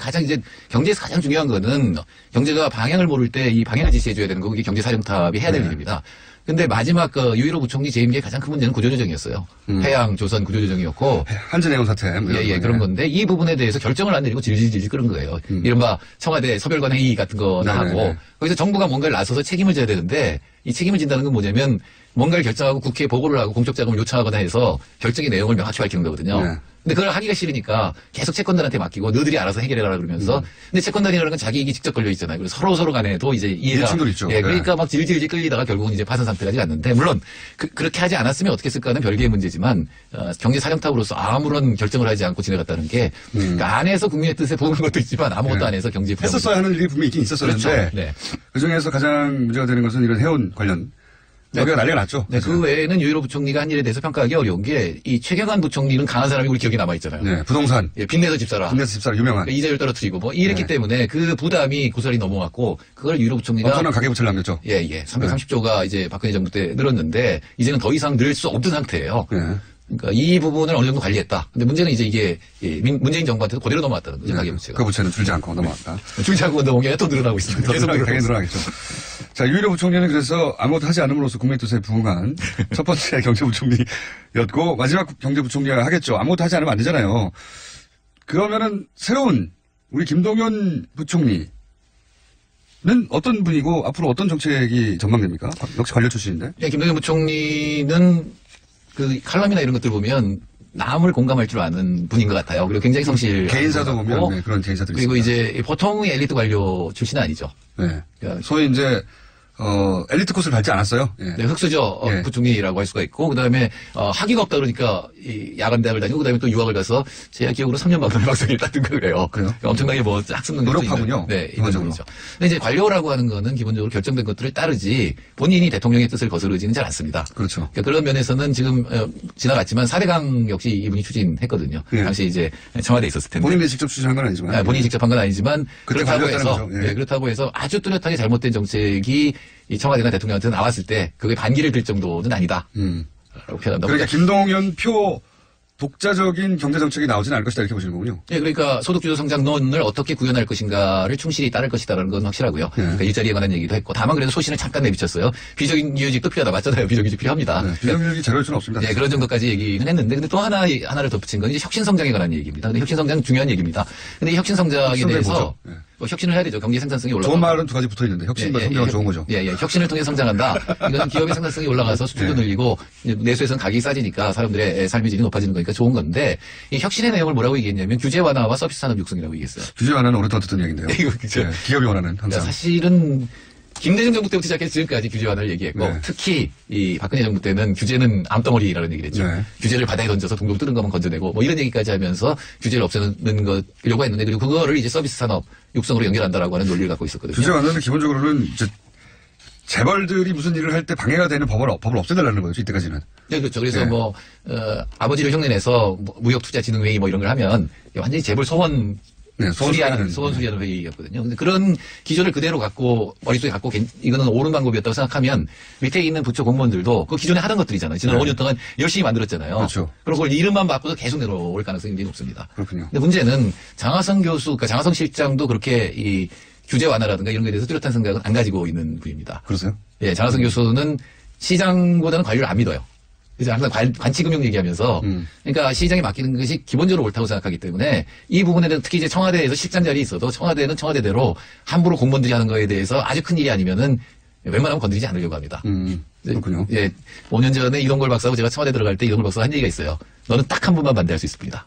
경제에서 가장 중요한 거는 경제가 방향을 모를 때 이 방향을 지시해줘야 되는 거, 그게 경제사령탑이 해야 될 일입니다. 근데 마지막 유일호 부총리 재임기의 가장 큰 문제는 구조조정이었어요. 해양, 조선 구조조정이었고. 한전해운 사태. 그런 건데 이 부분에 대해서 결정을 안 내리고 질질 끄는 거예요. 이른바 청와대 서별관 회의 같은 거나 하고 거기서 정부가 뭔가를 나서서 책임을 져야 되는데 이 책임을 진다는 건 뭐냐면 뭔가를 결정하고 국회에 보고를 하고 공적 자금을 요청하거나 해서 결정의 내용을 명확히 밝히는 거거든요. 근데 그걸 하기가 싫으니까 계속 채권단한테 맡기고 너희들이 알아서 해결해라 그러면서 근데 채권단이라는 건 자기 이익이 직접 걸려 있잖아요. 그래서 서로 간에도 이제 이해가 충돌 있죠. 예, 그러니까 막 질질 끌리다가 결국은 이제 파산 상태까지 갔는데 물론 그렇게 하지 않았으면 어떻게 했을까는 별개의 문제지만 경제 사령탑으로서 아무런 결정을 하지 않고 지나갔다는 게 그러니까 안에서 국민의 뜻에 부응한 것도 있지만 아무것도 안 해서 경제 했었어야 하는 일이 분명히 있긴 있었었는데 그렇죠. 네. 그중에서 가장 문제가 되는 것은 이런 해운 관련 여기가 난리가 났죠. 네, 그 외에는 유일호 부총리가 한 일에 대해서 평가하기 어려운 게 이 최경환 부총리는 강한 사람이 우리 기억에 남아 있잖아요. 네, 부동산. 예, 빚내서 집 사라. 유명한. 그러니까 이자율 떨어뜨리고 뭐 이랬기 때문에 그 부담이 고스란히 넘어왔고 그걸 유일호 부총리가 엄청난 가계부채를 남겼죠. 예. 330조가 이제 박근혜 정부 때 늘었는데 이제는 더 이상 늘 수 없는 상태예요. 그러니까 이 부분을 어느 정도 관리했다. 근데 문제는 이제 이게 문재인 정부한테도 그대로 넘어왔다는 거죠. 가계부채가. 그 부채는 줄지 않고 넘어왔다. 줄지 않고 넘어온 게 또 늘어나고 있습니다. 계속 늘어나겠죠. 자, 유일호 부총리는 그래서 아무것도 하지 않음으로써 국민의 뜻에 부응한 첫 번째 경제부총리였고 마지막 경제부총리가 하겠죠. 아무것도 하지 않으면 안 되잖아요. 그러면은 새로운 우리 김동연 부총리는 어떤 분이고 앞으로 어떤 정책이 전망됩니까? 역시 관료 출신인데. 네, 김동연 부총리는 그 칼럼이나 이런 것들 보면 남을 공감할 줄 아는 분인 것 같아요. 그리고 굉장히 성실. 개인사도 보면 네, 그런 개인사들이 그리고 있습니다. 이제 보통의 엘리트 관료 출신은 아니죠. 네. 소위 이제 엘리트 코스를 밟지 않았어요. 예. 네, 흑수저 예. 부총리라고 할 수가 있고, 그 다음에 학위가 없다 그러니까 이 야간대학을 다니고, 그 다음에 또 유학을 가서 제 기억으로 3년 만에 박사를 땄던 거 그래요. 그래요? 엄청나게 뭐 학습 능력이 노력하군요. 네, 기본적으로. 기본적으로. 근데 이제 관료라고 하는 거는 기본적으로 결정된 것들을 따르지 본인이 대통령의 뜻을 거스르지는 잘 않습니다. 그렇죠. 그러니까 그런 면에서는 지금 지나갔지만 4대강 역시 이분이 추진했거든요. 예. 당시 이제 청와대에 있었을 텐데. 본인이 직접 추진한 건 아니지만. 본인이 직접 한 건 아니지만 그때 그렇다고 관료였다는 해서 거죠. 예. 네, 그렇다고 해서 아주 뚜렷하게 잘못된 정책이 이 청와대나 대통령한테 나왔을 때 그게 반기를 들 정도는 아니다. 라고 표현한다. 그러니까 김동연 표 독자적인 경제정책이 나오지는 않을 것이다 이렇게 보시는 거군요. 예, 그러니까 소득주도 성장론을 어떻게 구현할 것인가를 충실히 따를 것이다라는 건 확실하고요. 그러니까 일자리에 관한 얘기도 했고, 다만 그래도 소신을 잠깐 내비쳤어요. 비정규직도 필요하다. 맞잖아요. 비정규직 필요합니다. 네, 비정규직이 제로일 수는 없습니다. 예, 그런 정도까지 얘기는 했는데, 근데 또 하나를 덧붙인 건 이제 혁신성장에 관한 얘기입니다. 근데 혁신성장 중요한 얘기입니다. 근데 이 혁신성장에 대해서 혁신을 해야 되죠. 경제 생산성이 올라가고. 좋은 말은 두 가지 붙어 있는데 혁신과 성장은 좋은 거죠. 예, 혁신을 통해 성장한다. 이거는 기업의 생산성이 올라가서 수출도 늘리고 내수에서는 가격이 싸지니까 사람들의 삶의 질이 높아지는 거니까 좋은 건데, 이 혁신의 내용을 뭐라고 얘기했냐면 규제 완화와 서비스 산업 육성이라고 얘기했어요. 규제 완화는 오랫동안 듣던 얘기인데요. 이거 그죠. 네, 기업이 원하는 항상. 그러니까 사실은 김대중 정부 때부터 시작해서 지금까지 규제 완화를 얘기했고, 네. 특히 이 박근혜 정부 때는 규제는 암덩어리라는 얘기를 했죠. 네. 규제를 바다에 던져서 동동 뜨는 것만 건져내고 뭐 이런 얘기까지 하면서 규제를 없애는 것 요구했는데, 그리고 그거를 이제 서비스 산업 육성으로 연결한다라고 하는 논리를 갖고 있었거든요. 규제 완화는 기본적으로는 이제 재벌들이 무슨 일을 할 때 방해가 되는 법을 없애달라는 거죠. 이때까지는. 네, 그렇죠. 그래서 네. 아버지를 흉내내서 무역투자진흥회의 뭐 이런 걸 하면 완전히 재벌 소원 수리하는 회의였거든요. 근데 그런 기조를 그대로 갖고 머릿속에 갖고 이거는 옳은 방법이었다고 생각하면 밑에 있는 부처 공무원들도 그 기존에 하던 것들이잖아요. 지난 5년 동안 열심히 만들었잖아요. 그렇죠. 그리고 그걸 이름만 바꿔도 계속 내려올 가능성이 굉장히 높습니다. 그렇군요. 근데 문제는 장하성 교수, 그러니까 장하성 실장도 그렇게 이 규제 완화라든가 이런 거에 대해서 뚜렷한 생각은 안 가지고 있는 분입니다. 그러세요? 예, 장하성 교수는 시장보다는 관료를 안 믿어요. 그래서 항상 관치금융 얘기하면서, 그러니까 시장에 맡기는 것이 기본적으로 옳다고 생각하기 때문에 이 부분에 대해서 특히 이제 청와대에서 실장 자리에 있어도 청와대는 청와대대로 함부로 공무원들이 하는 거에 대해서 아주 큰 일이 아니면은 웬만하면 건드리지 않으려고 합니다. 그렇군요. 예, 5년 전에 이동걸 박사하고 제가 청와대 들어갈 때 이동걸 박사가 한 얘기가 있어요. 너는 딱 한 번만 반대할 수 있습니다.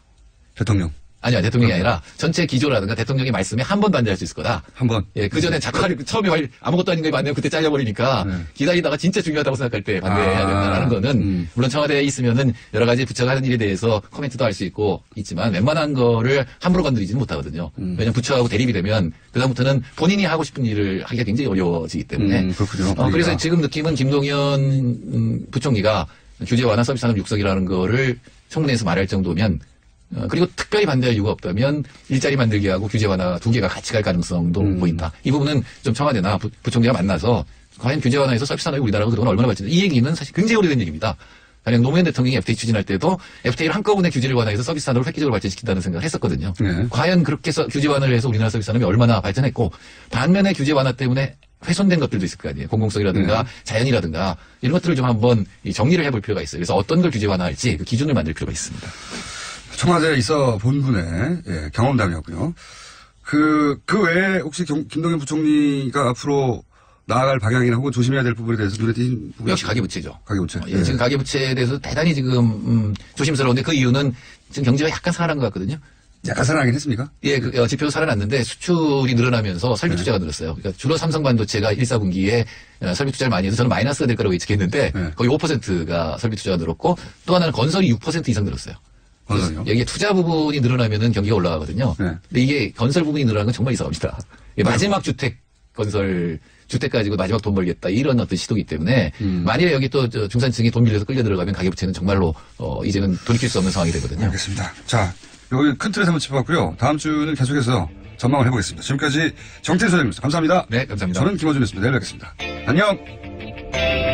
대통령. 아니요, 대통령이 아니라 전체 기조라든가 대통령의 말씀에 한 번 반대할 수 있을 거다. 한 번. 예, 그 전에 처음에 아무것도 아닌 거에 반대하면 그때 잘려버리니까 기다리다가 진짜 중요하다고 생각할 때 반대해야 된다라는 거는 물론 청와대에 있으면은 여러 가지 부처가 하는 일에 대해서 코멘트도 할 수 있지만 웬만한 거를 함부로 건드리지는 못하거든요. 왜냐면 부처하고 대립이 되면 그다음부터는 본인이 하고 싶은 일을 하기가 굉장히 어려워지기 때문에. 그렇군요. 그래서 지금 느낌은 김동연 부총리가 규제 완화 서비스 산업 육성이라는 거를 청문회에서 말할 정도면 그리고 특별히 반대할 이유가 없다면 일자리 만들기 하고 규제 완화 두 개가 같이 갈 가능성도 보인다. 이 부분은 좀 청와대나 부총리가 만나서 과연 규제 완화에서 서비스 산업이 우리나라가 그동안 얼마나 발전했는지 이 얘기는 사실 굉장히 오래된 얘기입니다. 가령 노무현 대통령이 FTA 추진할 때도 FTA를 한꺼번에 규제를 완화해서 서비스 산업을 획기적으로 발전시킨다는 생각을 했었거든요. 과연 그렇게 해서 규제 완화를 해서 우리나라 서비스 산업이 얼마나 발전했고, 반면에 규제 완화 때문에 훼손된 것들도 있을 거 아니에요. 공공성이라든가 자연이라든가 이런 것들을 좀 한번 정리를 해볼 필요가 있어요. 그래서 어떤 걸 규제 완화할지 그 기준을 만들 필요가 있습니다. 청와대에 있어 본 분의 경험담이었고요. 그 외에 혹시 김동연 부총리가 앞으로 나아갈 방향이나 혹은 조심해야 될 부분에 대해서 눈에 띈 부분 역시 가계부채죠. 가계부채. 예, 지금 가계부채에 대해서 대단히 지금 조심스러운데 그 이유는 지금 경제가 약간 살아난 것 같거든요. 약간 살아나긴 했습니까? 예, 지표도 살아났는데 수출이 늘어나면서 설비 투자가 늘었어요. 그러니까 주로 삼성반도체가 1, 4분기에 설비 투자를 많이 해서 저는 마이너스가 될 거라고 예측했는데 거의 5%가 설비 투자가 늘었고, 또 하나는 건설이 6% 이상 늘었어요. 건설이요? 이게 투자 부분이 늘어나면은 경기가 올라가거든요. 근데 이게 건설 부분이 늘어나는 건 정말 이상합니다. 마지막 주택 가지고 마지막 돈 벌겠다 이런 어떤 시도이기 때문에 만일에 여기 또 중산층이 돈 빌려서 끌려 들어가면 가계부채는 정말로 이제는 돌이킬 수 없는 상황이 되거든요. 알겠습니다. 자, 여기 큰 틀에서 한번 짚어봤고요. 다음 주는 계속해서 전망을 해보겠습니다. 지금까지 정태일 소장님이었습니다. 감사합니다. 네, 감사합니다. 저는 김어준이었습니다. 내일 뵙겠습니다. 안녕.